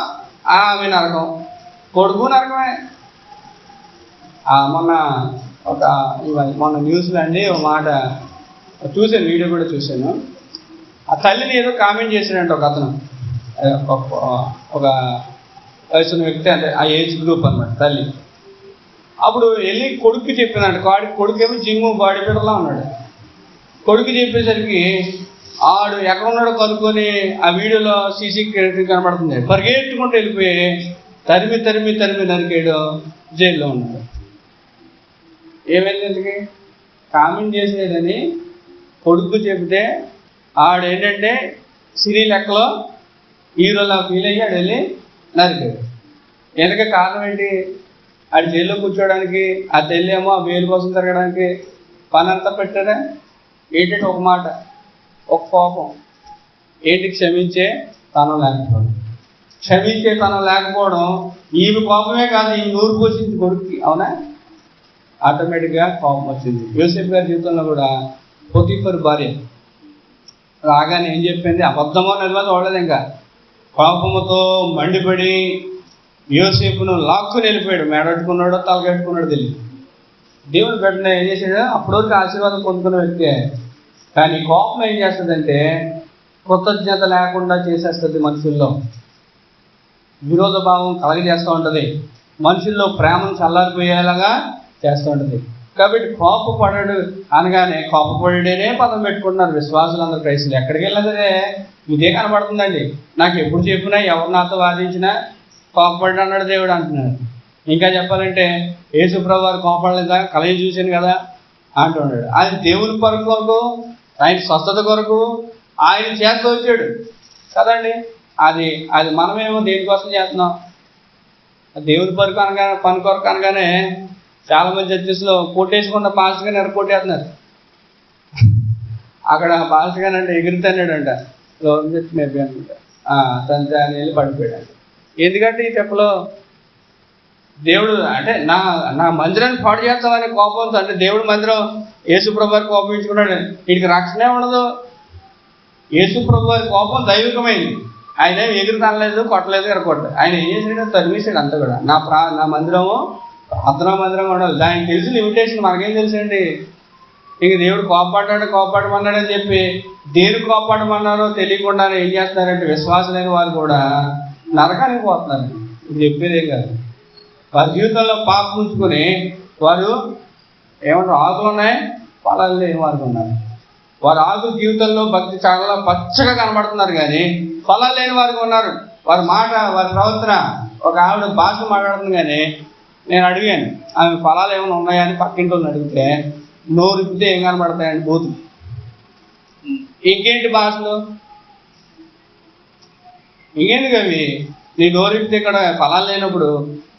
ఆమె నరకం, కొడుకు నరకమే. మొన్న న్యూస్లో అండి ఒక మాట చూశాను, వీడియో కూడా చూశాను. ఆ తల్లిని ఏదో కామెంట్ చేశాడంట ఒక అతను, ఒక వయసున్న వ్యక్తి, అంటే ఆ ఏజ్ గ్రూప్ అన్నమాట తల్లి. అప్పుడు వెళ్ళి కొడుకు చెప్పినాడు. కొడుకేమో జిమ్ బాడీ బిల్డర్లా ఉన్నాడు. కొడుకు చెప్పేసరికి ఆడు ఎక్కడున్నాడో కనుక్కొని ఆ వీడియోలో సీసీ కనబడుతుంది, పరిగెట్టుకుంటూ వెళ్ళిపోయి తరిమి నరికేడు, జైల్లో ఉన్నాడు. ఏమైంది, కామెంట్ చేసేదని కొడుకు చెబితే ఆడేంటంటే సినీ లెక్కలో హీరోలా ఫీల్ అయ్యి ఆడు వెళ్ళి నరికాడు. వెనక కారణం ఏంటి, ఆడు జైల్లో కూర్చోడానికి, ఆ తెల్లేమో ఆ వేలు కోసం తిరగడానికి పని అంతా పెట్టారా ఏంటంటే ఒక మాట, ఒక కోపం ఏంటి, క్షమించే తనం లేకపోవడం. ఈమె కోపమే కాదు, ఈ నూరు పోసింది కొడుక్కి. అవునా? ఆటోమేటిక్గా కోపం వచ్చింది. యోసేపు గారి జీవితంలో కూడా పోతీఫరు భార్య రాగానే ఏం చెప్పింది, అబద్ధమో నిజమో చూడలేదు, ఇంకా కోపముతో మండిపడి యోసేపును లాక్కుని వెళ్ళిపోయాడు. మెడట్టుకున్నాడో తలకెట్టుకున్నాడో తెలియదు. దేవుడు వెంటనే ఏం చేశాడు, అప్పటివరకు ఆశీర్వాదం పొందుకున్న వ్యక్తే, కానీ కోపం ఏం చేస్తుందంటే కృతజ్ఞత లేకుండా చేసేస్తుంది. మనుషుల్లో విరోధ భావం కలగజేస్తూ ఉంటుంది, మనుషుల్లో ప్రేమను చల్లారిపోయేలాగా చేస్తూ ఉంటుంది. కాబట్టి కోపపడడు అనగానే కోపపడేనే పదం పెట్టుకుంటున్నారు విశ్వాసులందరూ, క్రైస్తులు. ఎక్కడికి వెళ్ళినా సరే ఇదే కనబడుతుందండి. నాకు ఎప్పుడు చెప్పినా, ఎవరు నాతో వాదించినా కోపపడి అన్నాడు దేవుడు అంటున్నాడు. ఇంకా చెప్పాలంటే యేసుప్రభువు వారు కోపడలేదా, కలయి చూశాను కదా అంటున్నాడు. ఆయన దేవుని కొరకు, ఆయన స్వస్థత కొరకు ఆయన చేస్తూ వచ్చాడు కదండి. అది మనమేమో దేనికోసం చేస్తున్నాం, దేవుని కొరకు అనగానే, పని కొరకు అనగానే చాలామంది చర్చెస్లో కొట్టేసుకున్న పాస్టర్ గారిని ఎరకొట్టేస్తున్నారు. అక్కడ పాస్టర్ గారు అంటే ఎగురుతాన్నాడంట, అనుకుంటా తను వెళ్ళి పడిపోయాడు. ఎందుకంటే ఈ తెప్పలో దేవుడు అంటే నా మందిరాన్ని పాడు చేస్తామనే కోపంతో, అంటే దేవుడు మందిరం యేసుప్రభు వారి కోపించుకున్నాడు, వీడికి రక్షణే ఉండదు. యేసుప్రభు వారి కోపం దైవికమైంది. ఆయన ఏమి ఎగురుతనలేదు, కొట్టలేదు, ఎరకొట్టలేదు. ఆయన ఏం చేసాడు, తరిమేశాడు అంతా కూడా. నా మందిరము ప్రార్థనా మందిరం ఉండాలి. దానికి తెలిసి లిమిటేషన్ మనకేం తెలుసండి. ఇంక దేవుడు కోపపడమన్నాడని చెప్పి దేనికి కోపపడమన్నారో తెలియకుండానే ఏం చేస్తున్నారంటే విశ్వాసలేని వాళ్ళు కూడా నరకానికి పోతున్నారు. ఇది చెప్పేదేం కాదు. వారి జీవితంలో పాపం ఉంచుకొని వారు ఏమంటారు, ఆకులు ఉన్నాయి, ఫలాలు లేని వారు ఉన్నారు. వారు ఆకు జీవితంలో భక్తి చాలా పచ్చగా కనబడుతున్నారు, కానీ ఫలాలు లేని వారికి ఉన్నారు. వారి మాట, వారి ప్రవర్తన, ఒక ఆవిడ భాష మాట్లాడుతుంది, కానీ నేను అడిగాను ఆమె ఫలాలు ఏమైనా ఉన్నాయని పక్కింటి వాళ్ళని అడిగితే నోరిపితే ఏం కనబడతాయండి, బూతులు. ఇంకేంటి భాషలు, ఇంకేందుకు అవి నీ నోరిపితే ఇక్కడ ఫలాలు లేనప్పుడు,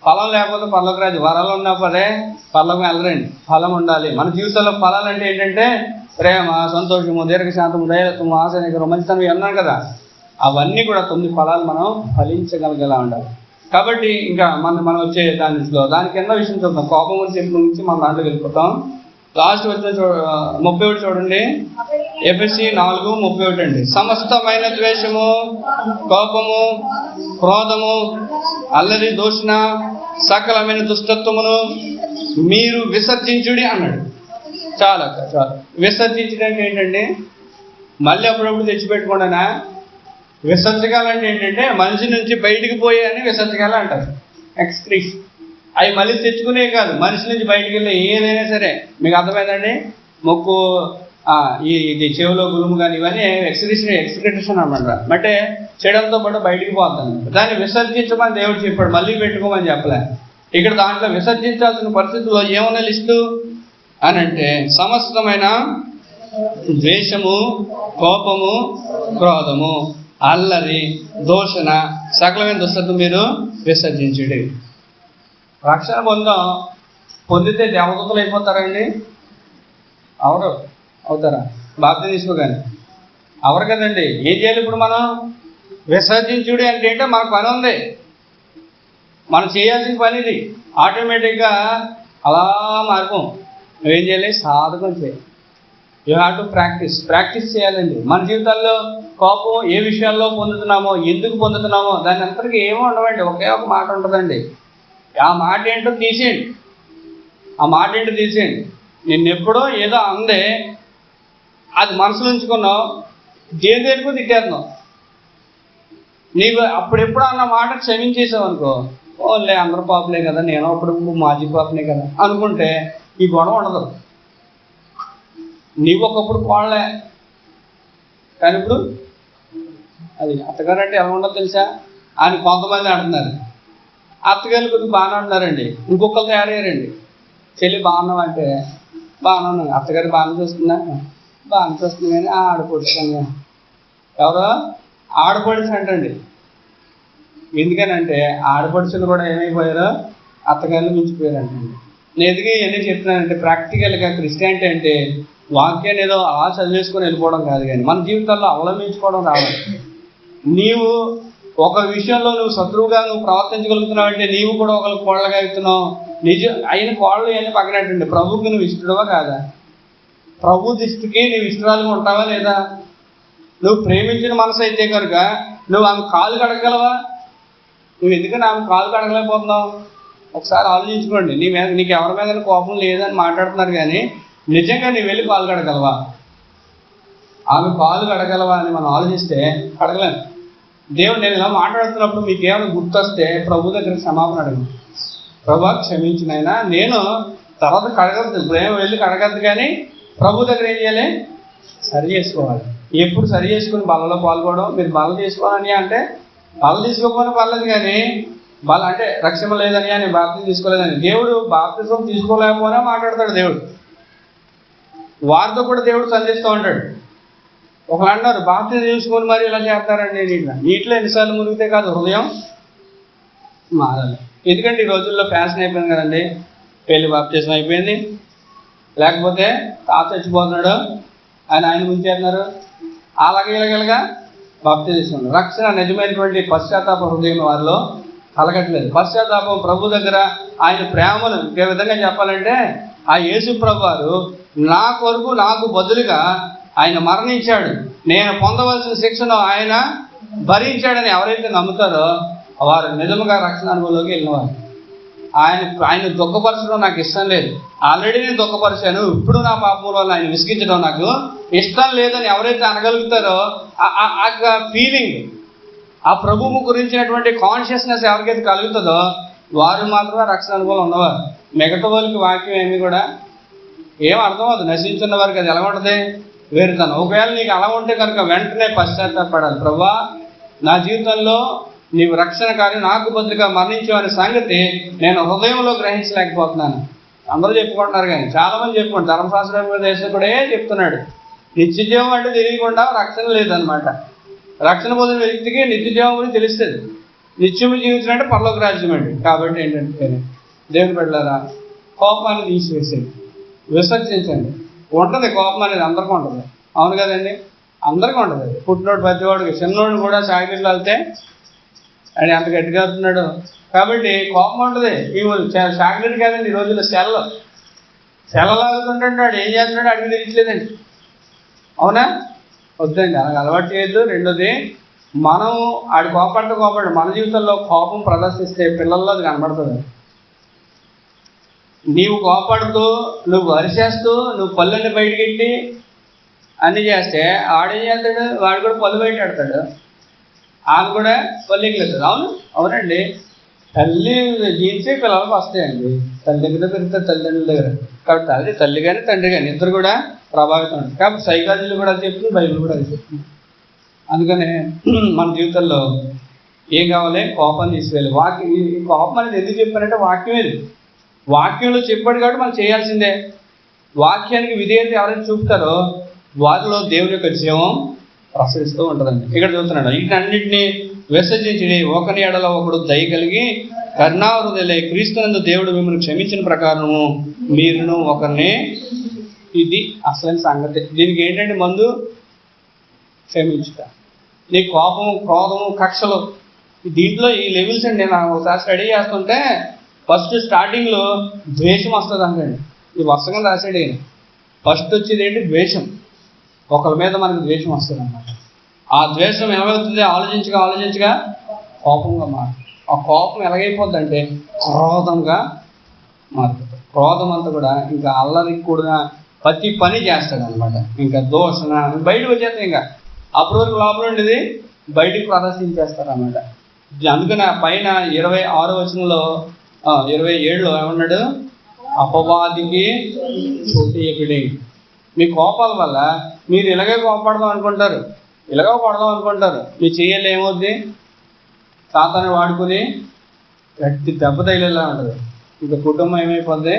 ఫలం లేకపోతే పర్లోకి రాదు. వరాలు ఉన్నప్పుడే పర్లోకి వెళ్ళరండి. ఫలం ఉండాలి. మన జీవితంలో ఫలాలు అంటే ఏంటంటే ప్రేమ, సంతోషము, దీర్ఘశాంతము, దయత్వము, ఆశనికరం, మంచితనం అన్నాను కదా. అవన్నీ కూడా 9 ఫలాలు మనం ఫలించగలిగేలా ఉండాలి. కాబట్టి ఇంకా మనం వచ్చే దాని కింద విషయం చూద్దాం. కోపం నుంచి మనం దాంట్లోకి వెళ్ళిపోతాం. లాస్ట్ వచ్చిన 31 చూడండి. ఎఫెసీ 4:31 అండి. సమస్తమైన ద్వేషము, కోపము, క్రోధము, అల్లరి, దూషణ, సకలమైన దుష్టత్వమును మీరు విసర్జించుడి అన్నాడు. చాలా విసర్జించడానికి ఏంటండి? మళ్ళీ అప్పుడప్పుడు తెచ్చిపెట్టుకోండినా. విసర్జకాలంటే ఏంటంటే మనిషి నుంచి బయటికి పోయాయని విసర్జకాలు అంటారు. ఎక్స్క్రీస్ అవి మళ్ళీ తెచ్చుకునే కాదు, మనిషి నుంచి బయటికి వెళ్ళి ఏదైనా సరే. మీకు అర్థమైందండి? మొక్కు, ఇది చెవిలో గురుము కానీ ఇవన్నీ ఎక్స్క్రిటేషన్ అనమాట. అంటే చెడంతో పాటు బయటికి పోతాను. దాన్ని విసర్జించమని దేవుడు చెప్పాడు, మళ్ళీ పెట్టుకోమని చెప్పలే. ఇక్కడ దాంట్లో విసర్జించాల్సిన పరిస్థితుల్లో ఏమన్నా లిస్టు అని అంటే సమస్తమైన ద్వేషము, కోపము, క్రోధము, అల్లరి, దూషణ, సకలమైన దుష్టత్వం మీరు విసర్జించుడి. రక్షణ పొందితే దేవదూతలు అయిపోతారండి? అవరు అవుతారా? బాప్తిసం తీసుకోగానే అవరు కదండి. ఏం చేయాలి ఇప్పుడు? మనం విసర్జించుడి అంటే ఏంటో మనకు పని ఉంది. మనం చేయాల్సిన పని ఇది. ఆటోమేటిక్గా అలా మారిపోం. నువ్వేం చేయాలి? సాధకం చేయాలి. యూ హ్యావ్ టు ప్రాక్టీస్ చేయాలండి. మన జీవితాల్లో కోపం ఏ విషయాల్లో పొందుతున్నామో, ఎందుకు పొందుతున్నామో దాని అంతటికీ ఏమో ఉండవండి. ఒకే ఒక మాట ఉంటుందండి. ఆ మాట ఏంటో తీసేయండి. నిన్నెప్పుడో ఏదో అందే, అది మనసులో ఉంచుకున్నావు, దేనికో తిట్టేస్తున్నావు. నీవు అప్పుడెప్పుడు అన్న మాట క్షమించేసావు అనుకో, ఓన్లే అందరూ పాపలే కదా, నేను అప్పుడప్పుడు మాజీ పాపనే కదా అనుకుంటే ఈ గొడవ ఉండదు. నీవు ఒకప్పుడు కోడలే, కానీ ఇప్పుడు అది అత్తగారు అంటే ఎలా ఉండదు తెలుసా అని కొంతమంది అంటున్నారు. అత్తగారు కొద్దిగా బాగానే ఉంటున్నారండి, ఇంకొకరు తయారయ్యారండి. చెల్లి బాగున్నావు అంటే బాగానే ఉన్నాను, అత్తగారు బాగానే చూస్తున్నా, బాగానే చూస్తుంది కానీ ఆడపడుచుని ఎవరో ఆడపడుచు అంటండి. ఎందుకనంటే ఆడపడుచులు కూడా ఏమైపోయారో అత్తగారిని మించిపోయారంటండి. నేను ఎదిగి ఇవన్నీ చెప్తున్నానంటే ప్రాక్టికల్గా క్రిస్టియానిటీ అంటే వాక్యాన్ని ఏదో అలా చదివేసుకొని వెళ్ళిపోవడం కాదు, కానీ మన జీవితాల్లో అవలంబించుకోవడం రావాలి. నీవు ఒక విషయంలో నువ్వు శత్రువుగా ప్రవర్తించగలుగుతున్నావు అంటే నీవు కూడా ఒకరికి కోళ్ళగా అవుతున్నావు. అయిన కోళ్ళు అని పక్కనట్టండి. ప్రభుకి నువ్వు ఇష్టడవా కాదా? ప్రభు దృష్టికి నువ్వు ఇష్టరాలుగా ఉంటావా లేదా? నువ్వు ప్రేమించిన మనసు అయితే కనుక నువ్వు ఆమె కాలు కడగలవా? నువ్వు ఎందుకని ఆమె కాలు కడగలేకపోతున్నావు? ఒకసారి ఆలోచించుకోండి. నీకు ఎవరి మీద కోపం లేదని మాట్లాడుతున్నారు, కానీ నిజంగా నువ్వు వెళ్ళి కాలు కడగలవా? ఆమె కాలు కడగలవా అని మనం ఆలోచిస్తే కడగలేను. దేవుడు నేను ఇలా మాట్లాడుతున్నప్పుడు మీకు ఏమైనా గుర్తొస్తే ప్రభు దగ్గర క్షమాపణ అడగను. ప్రభు క్షమించినైనా నేను తర్వాత కడగద్దు, ప్రేమ వెళ్ళి కడగద్దు, కానీ ప్రభు దగ్గర ఏం చేయాలి? సరి చేసుకోవాలి. ఎప్పుడు సరి చేసుకుని బలలో పాల్గొనడం. మీరు బల తీసుకోవాలని అంటే బల తీసుకోకపోయినా పర్లేదు, కానీ బల అంటే రక్షణ లేదని అని బాప్తిజం తీసుకోలేదని దేవుడు బాప్తిజం తీసుకోలేకపోయినా మాట్లాడతాడు దేవుడు. వారితో కూడా దేవుడు సంధిస్తూ ఉంటాడు. ఒకళ్ళు అన్నారు బాప్తిజం తీసుకొని మరి ఇలా చేస్తారండి. నీటిలో ఎన్నిసార్లు మునిగితే కాదు హృదయం మారాలి. ఎందుకంటే ఈ రోజుల్లో ఫ్యాషన్ అయిపోయింది కదండి. పెళ్లి బాప్తిజం అయిపోయింది, లేకపోతే తాత చచ్చిపోతున్నాడు ఆయన ముంచేస్తున్నారు, అలాగే ఇలాగేలాగా బాప్తిజం తీసుకున్నారు. రక్షణ నిజమైనటువంటి పశ్చాత్తాప హృదయం వారిలో కలగట్లేదు. పశ్చాత్తాపం ప్రభు దగ్గర ఆయన ప్రేమను ఏ విధంగా చెప్పాలంటే ఆ యేసు ప్రభు వారు నా కొరకు నాకు బదులుగా ఆయన మరణించాడు, నేను పొందవలసిన శిక్షను ఆయన భరించాడని ఎవరైతే నమ్ముతారో వారు నిజంగా రక్షణ అనుభవంలోకి వెళ్ళినవారు. ఆయన దుఃఖపరచడం నాకు ఇష్టం లేదు, ఆల్రెడీ నేను దుఃఖపరిచాను, ఇప్పుడు నా పాపం వల్ల ఆయన విసిగించడం నాకు ఇష్టం లేదని ఎవరైతే అనగలుగుతారో ఆ ఫీలింగ్, ఆ ప్రభువు గురించినటువంటి కాన్షియస్నెస్ ఎవరికైతే కలుగుతుందో వారు మాత్రమే రక్షణ అనుభవం ఉన్నవారు. మిగతా వాళ్ళకి వాక్యం ఏమి కూడా ఏం అర్థం అవుతుంది. నశించున్న వారికి అది ఎలా ఉంటుంది? వేరుతాను. ఒకవేళ నీకు అలా ఉంటే కనుక వెంటనే పశ్చాత్తాపడాలి. ప్రభువా నా జీవితంలో నీవు రక్షణ కార్యం నాకు బదులుగా మరణించావనే సంగతి నేను హృదయంలో గ్రహించలేకపోతున్నాను. అందరూ చెప్పుకుంటున్నారు, కానీ చాలామంది చెప్పుకుంటారు. ధర్మశాస్త్ర దేశకుడే చెప్తున్నాడు నిత్యజీవం అంటే తెలియకుండా రక్షణ లేదనమాట. రక్షణ పొందిన వ్యక్తికి నిత్యజీవం గురించి తెలుస్తుంది. నిత్యము జీవించాలంటే పరలోక రాజ్యం అండి. కాబట్టి ఏంటంటే దేవుని బిడ్డలారా, కోపాన్ని తీసివేసేది, విసర్జించండి. ఉంటుంది కోపం అనేది, అందరికీ ఉంటుంది. అవును కదండి, అందరికీ ఉంటుంది. పుట్టినోడు పెద్దవాడికి, చిన్నోడు కూడా చాకరీలు వెళ్తే అని అంత గట్టిగా అవుతున్నాడు. కాబట్టి కోపం ఉంటుంది. ఈ చాకరీలు కాదండి, ఈ రోజుల్లో సెలలాగుతుంటాడు. ఏం చేస్తున్నాడు అడిగి తెలియట్లేదండి. అవునా? వద్దండి, అలాగ అలవాటు చేయొద్దు. రెండోది, మనం ఆడి కోపడు మన జీవితంలో కోపం ప్రదర్శిస్తే పిల్లల్లో అది కనబడుతుంది. నీవు కోపడుతూ, నువ్వు అరిచేస్తూ, నువ్వు పళ్ళని బయటకెట్టి అన్నీ చేస్తే ఆడేం చేస్తాడు? వాడు కూడా పళ్ళు బయట ఆడతాడు, ఆమె కూడా పల్లెకి లేదు. అవునండి. తల్లి జీన్సే పిల్లలకు వస్తాయండి. తల్లి దగ్గర పెరిగితే తల్లిదండ్రుల దగ్గర. కాబట్టి తల్లి కానీ తండ్రి కానీ ఇద్దరు కూడా ప్రభావితం ఉంటుంది. కాబట్టి సైకాలజీలు కూడా అది చెప్తుంది, బైబిల్ కూడా అది చెప్తుంది. అందుకనే మన జీవితంలో ఏం కావాలి? కోపం తీసుకెళ్ళి. ఈ కోపం అనేది ఎందుకు చెప్పారంటే వాక్యమేది. వాక్యంలో చెప్పాడు కాబట్టి మనం చేయాల్సిందే. వాక్యానికి విధేయత ఎవరైతే చూపుతారో వారిలో దేవుని యొక్క జీవం ప్రసరిస్తూ ఉంటుందండి. ఇక్కడ చూస్తున్నాడు, వీటన్నింటినీ విసర్జించి ఒకని ఎడల ఒకడు దయ కలిగి కరుణాహృదయులై క్రీస్తునందు దేవుడు మిమ్మల్ని క్షమించిన ప్రకారము మీరును ఒకరిని. ఇది అసలైన సంగతి. దీనికి ఏంటంటే మందు? క్షమించుట. నీ కోపము, క్రోధము, కక్షలు, దీంట్లో ఈ లెవెల్స్ అండి. నేను ఒకసారి స్టడీ చేస్తుంటే ఫస్ట్ స్టార్టింగ్లో ద్వేషం వస్తుంది అండి. ఈ వర్షంగా రాశాడు ఆయన. ఫస్ట్ వచ్చేది ఏంటి? ద్వేషం. ఒకరి మీద మనకు ద్వేషం వస్తుంది అన్నమాట. ఆ ద్వేషం ఏమవుతుంది? ఆలోచించగా కోపంగా మారుతుంది. ఆ కోపం ఎలాగైపోద్ది అంటే క్రోధంగా మారుతుంది. క్రోధం అంతా కూడా ఇంకా అల్లరికి కూడా ప్రతి పని చేస్తాడు అనమాట. ఇంకా దోషణ బయటకు వచ్చేస్తాయి. ఇంకా అప్పుడు వరకు లోపల ఉండేది బయటికి ప్రదర్శించేస్తారు అన్నమాట. అందుకని పైన 26వ వచనంలో 27లో ఏమన్నాడు? అపవాదికి చోటు ఇవ్వడి. మీ కోపాల వల్ల మీరు ఇలాగే కొడదాం అనుకుంటారు. మీ చెయ్యలు ఏమవుద్ది? సాతాను వాడుకుని గట్టి దెబ్బ తగిలేలా ఉంటుంది. ఇంకా కుటుంబం ఏమైపోద్ది?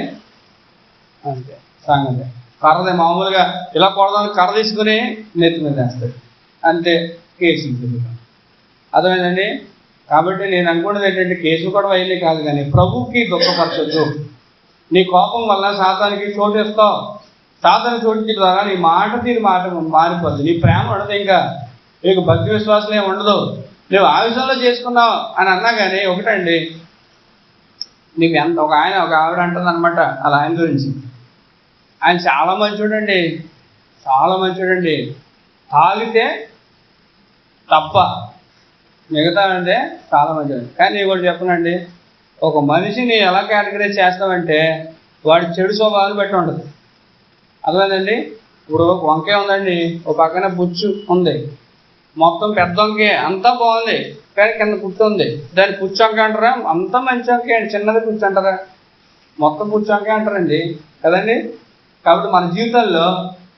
అంతే సంగతి. కర్రదే మామూలుగా ఇలా కొడదామని కర్ర తీసుకుని నెత్తి మీద వేస్తాడు, అంతే. కేసు అర్థమైందండి. కాబట్టి నేను అనుకున్నది ఏంటంటే కేసులు కూడా అయ్యే కాదు, కానీ ప్రభువుకి దుఃఖపరచొద్దు. నీ కోపం వల్ల సాతానికి చోటు ఇస్తావు. సాతాను చోటు ద్వారా నీ మాట మారిపోద్ది. నీ ప్రేమ ఉండదు. ఇంకా నీకు భక్తి విశ్వాసం ఏమి ఉండదు. నువ్వు ఆ విషయంలో చేసుకున్నావు అని అన్నా కానీ ఒకటండి, నీకు ఎంత ఒక ఆవిడ అంటుంది అనమాట అలా ఆయన గురించి. ఆయన చాలా మంచోడండి, తాగితే తప్ప మిగతా అంటే చాలా మంచిది. కానీ నేను కూడా చెప్పనండి, ఒక మనిషిని ఎలా కేటగరైజ్ చేస్తామంటే వాడి చెడు స్వభావాన్ని బట్టి ఉండదు. అర్థమైందండి. ఇప్పుడు వంకాయ ఉందండి, ఒక పక్కన పుచ్చు ఉంది, మొత్తం పెద్ద వంకాయ అంతా బాగుంది, కానీ కింద పుచ్చు ఉంది. దాన్ని పుచ్చు వంకాయ అంటారా? అంతా మంచి వంకాయ అండి, చిన్నది పుచ్చు అంటారా? మొత్తం పుచ్చు వంకాయ అంటారండి కదండి. కాబట్టి మన జీవితంలో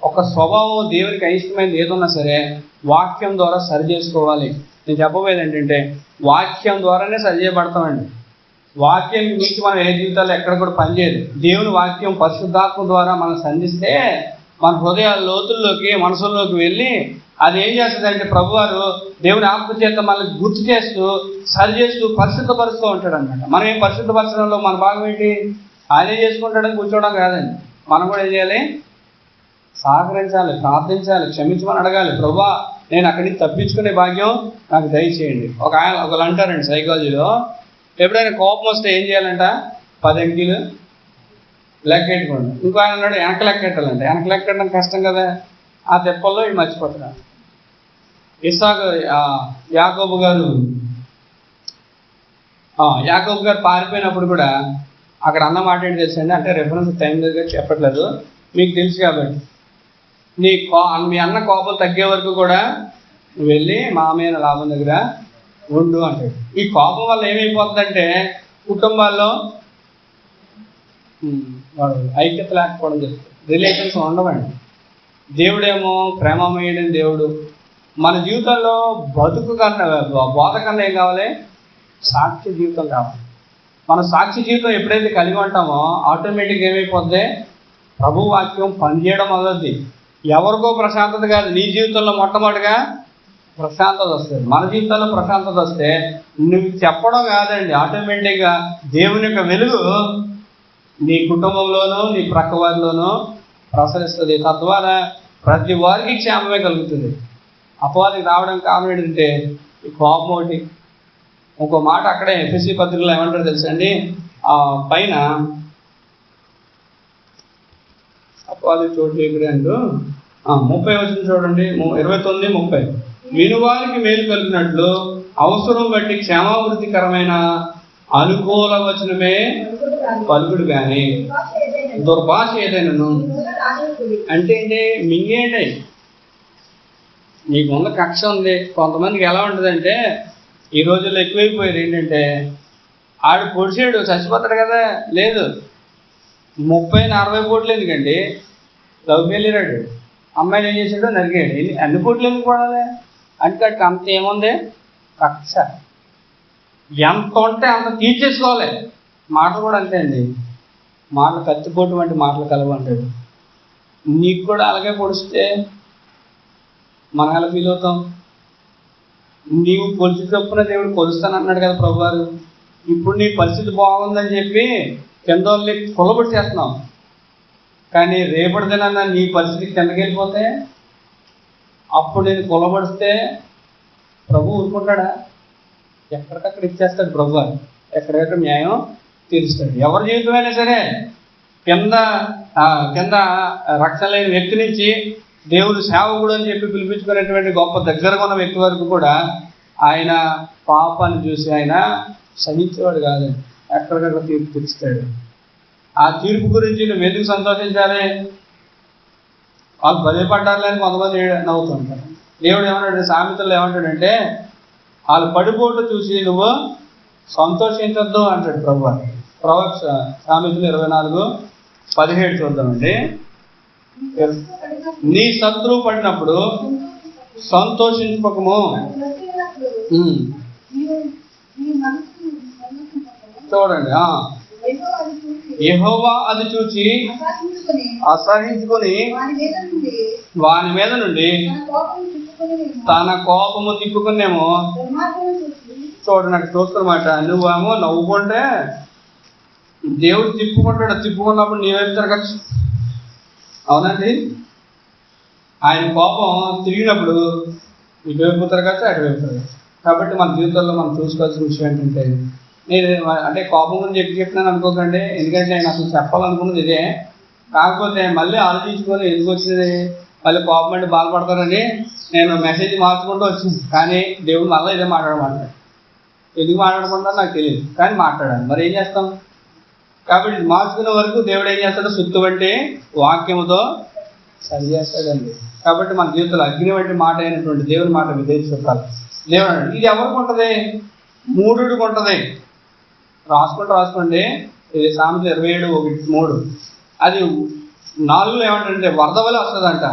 ఒక స్వభావం దేవునికి అయిష్టమైనది ఏదన్నా సరే వాక్యం ద్వారా సరి చేసుకోవాలి. నేను చెప్పబోయేది ఏంటంటే వాక్యం ద్వారానే సరి చేయబడతామండి. వాక్యం మించి మనం ఏ జీవితాల్లో ఎక్కడ కూడా పనిచేయదు. దేవుని వాక్యం పరిశుద్ధాత్మ ద్వారా మనం సంధిస్తే మన హృదయాల లోతుల్లోకి, మనసుల్లోకి వెళ్ళి అది ఏం చేస్తుందంటే ప్రభువారు దేవుని ఆత్మ చేత మనల్ని గుర్తు చేస్తూ, సరి చేస్తూ, పరిశుద్ధపరుస్తూ ఉంటాడు అనమాట. మనం ఏం పరిశుద్ధపరచడంలో మన భాగం ఏంటి? ఆయనే చేసుకుంటాడని కూర్చోవడం కాదండి. మనం కూడా ఏం చేయాలి? సహకరించాలి, ప్రార్థించాలి, క్షమించమని అడగాలి. ప్రభువా నేను అక్కడి నుంచి తప్పించుకునే భాగ్యం నాకు దయచేయండి. ఒకళ్ళు అంటారండి సైకాలజీలో, ఎప్పుడైనా కోపం వస్తే ఏం చేయాలంట? 10 అంకెలు లెక్కెట్టుకోండి. ఇంకో ఆయన అన్నాడు వెనక లెక్కెట్టాలంటే. వెనక లెక్కెట్టడం కష్టం కదా, ఆ తెప్పల్లో ఇవి మర్చిపోతున్నారు. యాకోబు గారు పారిపోయినప్పుడు కూడా అక్కడ అన్న మాట ఏంటి తెలుసండి? అంటే రెఫరెన్స్ టైం దగ్గర చెప్పట్లేదు, మీకు తెలుసు కాబట్టి. మీ అన్న కోపం తగ్గే వరకు కూడా నువ్వు వెళ్ళి మామయ్య లాభం దగ్గర ఉండు అంటాడు. ఈ కోపం వల్ల ఏమైపోతుందంటే కుటుంబాల్లో ఐక్యత లేకపోవడం జరుగుతుంది, రిలేషన్స్ ఉండవండి. దేవుడేమో ప్రేమమయుడైన దేవుడు. మన జీవితంలో బతుకు కన్నా, బోధ కన్నా ఏం కావాలి? సాక్షి జీవితం కావాలి. మన సాక్షి జీవితం ఎప్పుడైతే కలిగి ఉంటామో ఆటోమేటిక్గా ఏమైపోద్ది? ప్రభు వాక్యం పనిచేయడం మొదలుద్ది. ఎవరికో ప్రశాంతత కాదు, నీ జీవితంలో మొట్టమొదటిగా ప్రశాంతత వస్తుంది. మన జీవితంలో ప్రశాంతత వస్తే నువ్వు చెప్పడం కాదండి, ఆటోమేటిక్గా దేవుని యొక్క వెలుగు నీ కుటుంబంలోనూ నీ ప్రక్క వారిలోనూ ప్రసరిస్తుంది. తద్వారా ప్రతి వారికి క్షేమమే కలుగుతుంది. అపవాదికి రావడం కారణం ఏంటంటే ఈ కోపం ఒకటి. ఇంకో మాట అక్కడే ఎఫెసీ పత్రికలో ఏమంటారు తెలుసండి, పైన అపవాది చోటు ఎక్కడంటూ 30 వచ్చింది చూడండి, 29-30. వినువారికి మేలు కలిగినట్లు అవసరం బట్టి క్షేమాభివృద్ధికరమైన అనుకూల వచనమే పలుకుడు కానీ దుర్భాష ఏదైనాను అంటే మింగేంటి. నీకున్న కక్ష ఉంది. కొంతమందికి ఎలా ఉంటుందంటే ఈ రోజుల్లో ఎక్కువైపోయారు ఏంటంటే, ఆడు పొడిచాడు చచ్చిపోతాడు కదా, లేదు 30-40 కోట్లు ఎందుకండి, లవ్కి వెళ్ళిరాడు, అమ్మాయిని ఏం చేశాడు, నరిగాడు. అన్ని కోట్లు ఎందుకు పడాలి అంటే అంత ఏముంది కక్ష. ఎంత ఉంటే అంత తీర్చేసుకోవాలి. మాటలు కూడా అంతే అండి, మాటలు కత్తిపోటు వంటి మాటలు కలవు అంటాడు. నీకు కూడా అలాగే పొడిస్తే మనం ఎలా ఫీల్ అవుతాం? నీవు కొలిచి చొప్పున దేవుడు కొలుస్తానన్నాడు కదా ప్రభువారు. ఇప్పుడు నీ పరిస్థితి బాగుందని చెప్పి కింద వాళ్ళని కొలబడి చేస్తున్నాం, కానీ రేపటి దినాన్న నీ పరిస్థితి కిందకి వెళ్ళిపోతే అప్పుడు నేను కొలబడిస్తే ప్రభు ఊరుకుంటాడా? ఎక్కడికక్కడ ఇచ్చేస్తాడు ప్రభువారు, ఎక్కడికక్కడ న్యాయం తీరుస్తాడు. ఎవరి జీవితమైనా సరే కింద రక్షణ లేని వ్యక్తి నుంచి దేవుడు సేవకుడు అని చెప్పి పిలిపించుకునేటువంటి గొప్ప దగ్గరగా ఉన్న వ్యక్తి వరకు కూడా ఆయన పాపాన్ని చూసి ఆయన సహించేవాడు కాదండి, ఎక్కడికక్కడ తీర్పు తీర్చుతాడు. ఆ తీర్పు గురించి నువ్వు ఎందుకు సంతోషించాలి? వాళ్ళు బయపడ్డారని కొంతమంది నవ్వుతుంటారు. దేవుడు ఏమన్నాడు, సామెతల్లో ఏమంటాడంటే వాళ్ళు పడిపోటు చూసి నువ్వు సంతోషించొద్దు అంటాడు ప్రభు. సామెతలు 24:17 చూద్దామండి. నీ శత్రువు పడినప్పుడు సంతోషించకము. చూడండి, యెహోవా అది చూచి అసహించుకొని వాని మీద నుండి తన కోపము తిప్పుకునేమో. చూడండి, నాకు చూస్తున్నమాట. నువ్వేమో నవ్వుకుంటే దేవుడు తిప్పుకున్నప్పుడు నీ వైపు తిరగచ్చు. అవునండి, ఆయన కోపం తిరిగినప్పుడు ఇటువైపు తిరగచ్చు, అటువైపు తిరగచ్చు. కాబట్టి మన జీవితంలో మనం చూసుకోవాల్సిన విషయం ఏంటంటే, నేను అంటే కోపం గురించి చెప్తున్నాను అనుకోకండి, ఎందుకంటే నేను అసలు చెప్పాలనుకున్నది ఇదే. కాకపోతే మళ్ళీ ఆలోచించుకొని ఎందుకు వచ్చింది, మళ్ళీ కోపం అంటే బాధపడతారని నేను మెసేజ్ మార్చుకుంటూ వచ్చింది. కానీ దేవుడు మళ్ళీ ఇదే మాట్లాడమంటాడు. ఎందుకు మాట్లాడకుండా నాకు తెలియదు, కానీ మాట్లాడాలి. మరి ఏం చేస్తాం? కాబట్టి మార్చుకునే వరకు దేవుడు ఏం చేస్తాడు, సుత్తు వంటి వాక్యముతో సరి చేస్తాడండి. కాబట్టి మన జీవితంలో అగ్ని వంటి మాట అయినటువంటి దేవుని మాట విధేయత చూపాలి. దేవుడు అన్నాడు, ఇది ఎవరికి ఉంటుంది? మూఢుడికి ఉంటుంది. రాసుకోండి. ఇది సామెతలు 27:3. అది 4లో ఏమంటారంటే వరద వలె వస్తుందంట.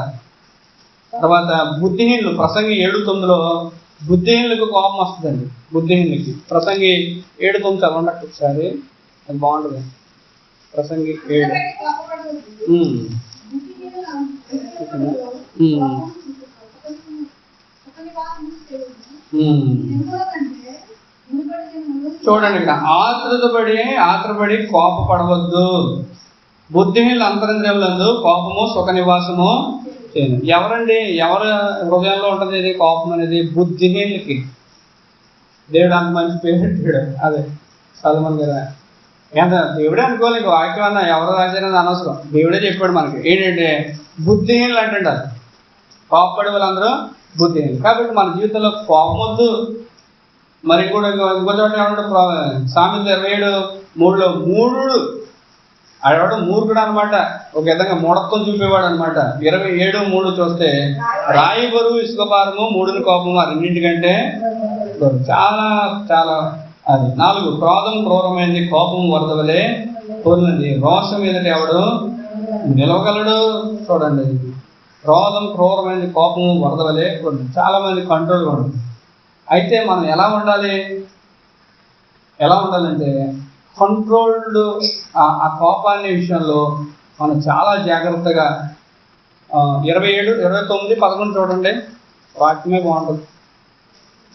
తర్వాత బుద్ధిహీనులు, ప్రసంగి 7:9లో బుద్ధిహీనులకు కోపం వస్తుందండి. బుద్ధిహీనులకి ప్రసంగి 7:9 చదవండి ఒకసారి, అది బాగుంటుంది. ప్రసంగి 7. చూడండి, ఇక్కడ ఆత్రపడి కోపపడవద్దు. బుద్ధిహీనుల అంతరింద్రియములందు కోపము సుఖ నివాసము చేయను. ఎవరండి, ఎవరి హృదయంలో ఉంటుంది ఇది కోపం అనేది? బుద్ధిహీనులకి. దేవుడు అంత మంచి పేరు పెట్టాడు. అదే సల్మాన్ గారు ఎంత దేవుడే అనుకోవాలి, ఇంక వాక్యం అన్నా ఎవరు రాశారని అనవసరం. దేవుడే చెప్పాడు మనకి ఏంటంటే బుద్ధిహీనులు అంటాడు. అది కోపపడే వాళ్ళందరూ బుద్ధిహీనులు. కాబట్టి మన జీవితంలో కోపం వద్దు. మరి కూడా ఇంకో చోట ఏమంటాడు, సామెతలు 27:3లో మూఢుడు, ఆడవాడు మూర్ఖుడు అనమాట. ఒక విధంగా మూఢత్వం చూపేవాడు అనమాట. 27:3 చూస్తే రాయి బరువు ఇసుక భారము మూడుని కోపము ఆ రెండింటికంటే చాలా చాలా. అది 4 క్రోధం క్రూరమైంది, కోపం వరదవలే కోరినది, రోషం ఎదుట ఎవడు నిలవగలడు. చూడండి, క్రోధం క్రూరమైంది, కోపము వరదవలే కోరినది. చాలా మంది కంట్రోల్ ఉండదు. అయితే మనం ఎలా ఉండాలంటే కంట్రోల్డ్. ఆ కోపాన్ని విషయంలో మనం చాలా జాగ్రత్తగా 27, 29, 11 చూడండి, వాక్యమే బాగుంటుంది.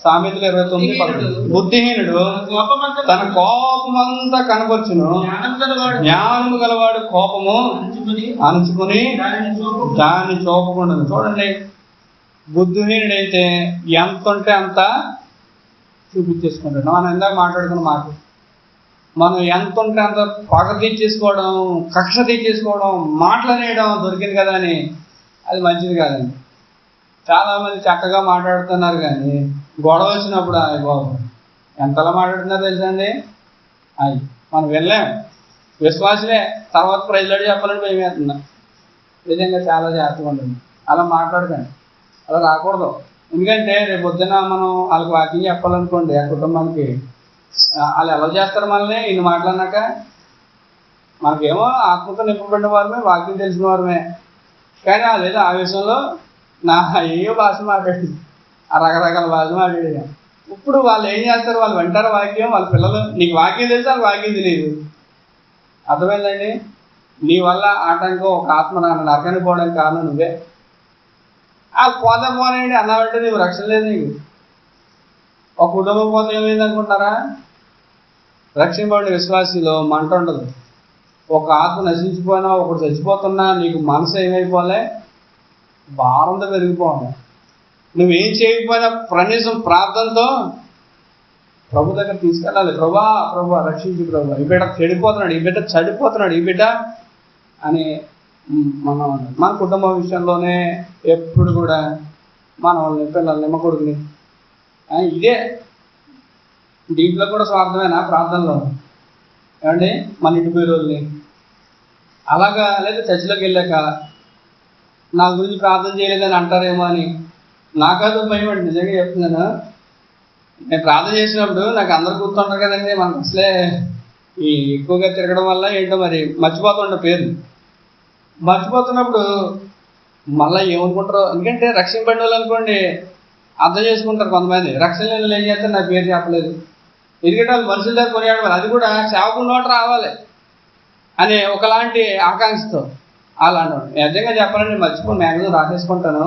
సామెతలు 29:11. బుద్ధిహీనుడు తన కోపమంతా కనపరచును, జ్ఞానము గలవాడు కోపము అణుచుకుని దాన్ని చూపకుండా. చూడండి, బుద్ధిహీనుడైతే ఎంత ఉంటే అంత చూపించేసుకుంటాడు. మనం ఇందాక మాట్లాడుకున్న మాట, మనం ఎంత ఉంటే అంత పగ తీర్చేసుకోవడం, కక్ష తీర్చేసుకోవడం, మాటలనేయడం దొరికింది కదా అని అది మంచిది కాదండి. చాలామంది చక్కగా మాట్లాడుతున్నారు కానీ గొడవ వచ్చినప్పుడు అయ్యి బాబు ఎంతలా మాట్లాడుతున్నారు తెలుసండి. అయ్యి మనం వెళ్ళాం, విశ్వాసలే, తర్వాత ప్రైజ్లాడి చెప్పాలని భయం వేస్తున్నా. నిజంగా చాలా జాగ్రత్తగా ఉంటుంది. అలా మాట్లాడకండి, అలా రాకూడదు. ఎందుకంటే రేపు పొద్దున మనం వాళ్ళకి వాకింగ్ చెప్పాలనుకోండి, ఆ కుటుంబానికి, వాళ్ళు ఎలా చేస్తారు మనల్ని ఇన్ని మాట్లాడినాక? మనకేమో ఆత్మతో నింపబడిన వారమే, వాకింగ్ తెలిసిన వారమే, కానీ అదేదో ఆవేశంలో నా అయ్యో భాష మాట్లాడింది, ఆ రకరకాల భాష మాట్లాడాను. ఇప్పుడు వాళ్ళు ఏం చేస్తారు? వాళ్ళు వింటారు వాక్యం, వాళ్ళ పిల్లలు, నీకు వాక్యం తెలిసి వాళ్ళకి వాక్యం తెలియదు. అర్థమైందండి? నీ వల్ల ఆటంకం ఒక ఆత్మ నరకానికి పోవడానికి కారణం నువ్వే. ఆ పోనేయండి అన్నావంటే నీకు రక్షణ లేదు. నీకు ఒక కుటుంబం పోతే ఏమైంది అనుకుంటారా? రక్షింపబడిన విశ్వాసిలో మంట ఉండదు. ఒక ఆత్మ నశించిపోయినా, ఒకటి చచ్చిపోతున్నా నీకు మనసు ఏమైపోలే, భారంతో పెరిగిపోవాలి. నువ్వేం చేయకపోయినా కనీసం ప్రార్థనతో ప్రభు దగ్గర తీసుకెళ్ళాలి. ప్రభా రక్షించు ప్రభా, ఈ బిడ్డ చెడిపోతున్నాడు, ఈ బిడ్డ చడిపోతున్నాడు, ఈ బిడ్డ అని మన కుటుంబం విషయంలోనే ఎప్పుడు కూడా మన వాళ్ళని, పిల్లల్ని, మా కొడుకుని, ఇదే దీంట్లో కూడా స్వార్థమేనా ప్రార్థనలో? ఏమండి, మన ఇంటి పోయే రోజుని అలాగా, లేదా చర్చిలోకి వెళ్ళాక నా గురించి ప్రార్థన చేయలేదని అంటారేమో అని నాకదో భయం అండి. నిజంగా చెప్తున్నాను, నేను ప్రార్థన చేసినప్పుడు నాకు అందరు గుర్తుంటారు కదండి. మనకు అసలే ఈ ఎక్కువగా తిరగడం వల్ల ఏంటో మరి మర్చిపోతుండే పేరు. మర్చిపోతున్నప్పుడు మళ్ళీ ఏమనుకుంటారో, ఎందుకంటే రక్షింపబడిన వాళ్ళు అనుకోండి అర్థం చేసుకుంటారు. కొంతమంది రక్షణ వాళ్ళు ఏం చేస్తారు, నా పేరు చెప్పలేదు, ఎందుకంటే వాళ్ళు మనుషుల దగ్గర కొనియాడవాలి, అది కూడా సేవకుల నోట రావాలి అనే ఒకలాంటి ఆకాంక్షతో. అలాంటి నిజంగా చెప్పాలంటే మర్చిపోయి మ్యాక్సిమం రాసేసుకుంటాను.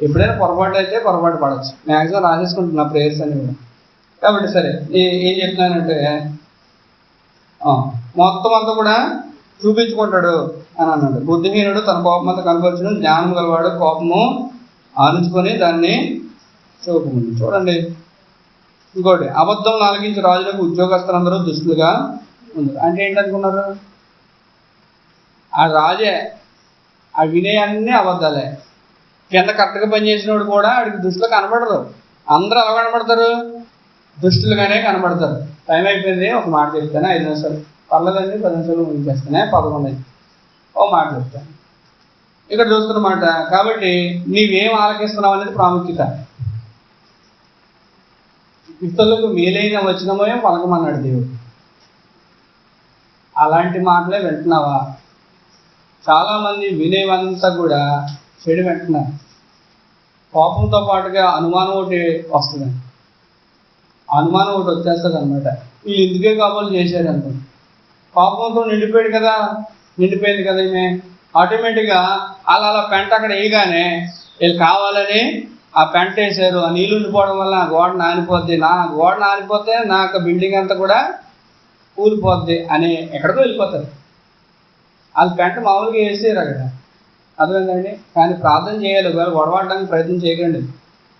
ఎప్పుడైనా పొరపాటు అయితే పొరపాటు పడవచ్చు, మ్యాక్సిమం రాసేసుకుంటున్నా ప్రేయర్స్ అని కూడా. కాబట్టి సరే, ఏం చెప్తున్నానంటే మొత్తం అంతా కూడా చూపించుకుంటాడు అని అన్నాడు. బుద్ధిహీనుడు తన కోపం అంతా కనపరచును, జ్ఞానం గలవాడు కోపము ఆనుచుకొని దాన్ని చూపుకుంది. చూడండి, ఇంకోటి, అబద్ధం నాలుగించి రాజులకు ఉద్యోగస్తులందరూ దుస్తులుగా ఉంది. అంటే ఏంటనుకున్నారు? ఆ రాజే, ఆ వినయాన్ని అబద్ధాలే. కింద కరెక్ట్గా పనిచేసినోడు కూడా వాడికి దుస్తులు కనబడరు. అందరూ ఎలా కనబడతారు? దుస్తులుగానే కనబడతారు. టైం అయిపోయింది, ఒక మాట చెప్తాను, 5 నిమిషాలు పర్లేదండి, 10 నిమిషాలు ముగించేస్తానే, 11 ఓ మాట చెప్తాను. ఇక్కడ చూస్తున్నమాట. కాబట్టి నీవేం ఆలకిస్తున్నావు అనేది ప్రాముఖ్యత. ఇతరులకు మేలైన వచనమో పలకమన్నాడు దేవుడు. అలాంటి మాటలే వింటున్నావా? చాలామంది వినేవంతా కూడా చెడు వింటున్నారు. కోపంతో పాటుగా అనుమానం ఒకటి వస్తుంది. అనుమానం ఒకటి వచ్చేస్తుంది అనమాట. వీళ్ళు ఎందుకే కాబోలు చేశారు అనుకోండి. కోపంతో నిండిపోయింది కదా ఈమె, ఆటోమేటిక్గా అలా పెంట అక్కడ వేయగానే వీళ్ళు కావాలని ఆ పెంట వేసారు. ఆ నీళ్ళు ఉండిపోవడం వల్ల గోడ నానిపోద్ది, గోడ నానిపోతే నాకు బిల్డింగ్ అంతా కూడా కూలిపోద్ది అని ఎక్కడికో వెళ్ళిపోతారు. వాళ్ళు పెంట మామూలుగా వేసారు అక్కడ, అర్థమైందండి. కానీ ప్రార్థన చేయాలి. ఒకవేళ గొడవడడానికి ప్రయత్నం చేయకండి.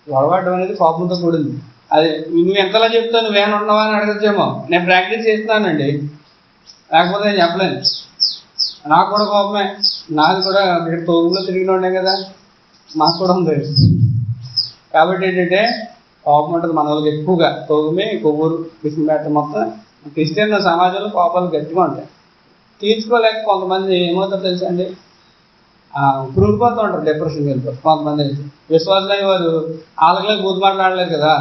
గొడవడడం అనేది కోపంతో కూడింది. అది నువ్వు ఎంతలా చెప్తావు, నువ్వేమైనా ఉన్నావా అని అడగచ్చేమో. నేను ప్రాక్టీస్ చేస్తున్నానండి, లేకపోతే నేను చెప్పలేను. నాకు కూడా కోపమే, నాది కూడా ఇక్కడ తోగులో తిరిగిన ఉండే కదా, మాకు కూడా ఉంది. కాబట్టి ఏంటంటే కోపం ఉంటుంది మన వాళ్ళకి ఎక్కువగా. తోగుమే, కొవ్వూరు, బిసిపేట మొత్తం క్రిస్టియన్ సమాజంలో కోపాలు గట్టిగా ఉంటాయి. తీర్చుకోలేక కొంతమంది ఏమవుతారు తెలుసా అండి, కృంగిపోతూ ఉంటారు, డిప్రెషన్కి వెళ్ళిపోతారు. కొంతమంది విశ్వాసాలైన వారు వాళ్ళకి బూతు మాట్లాడలేరు కదా,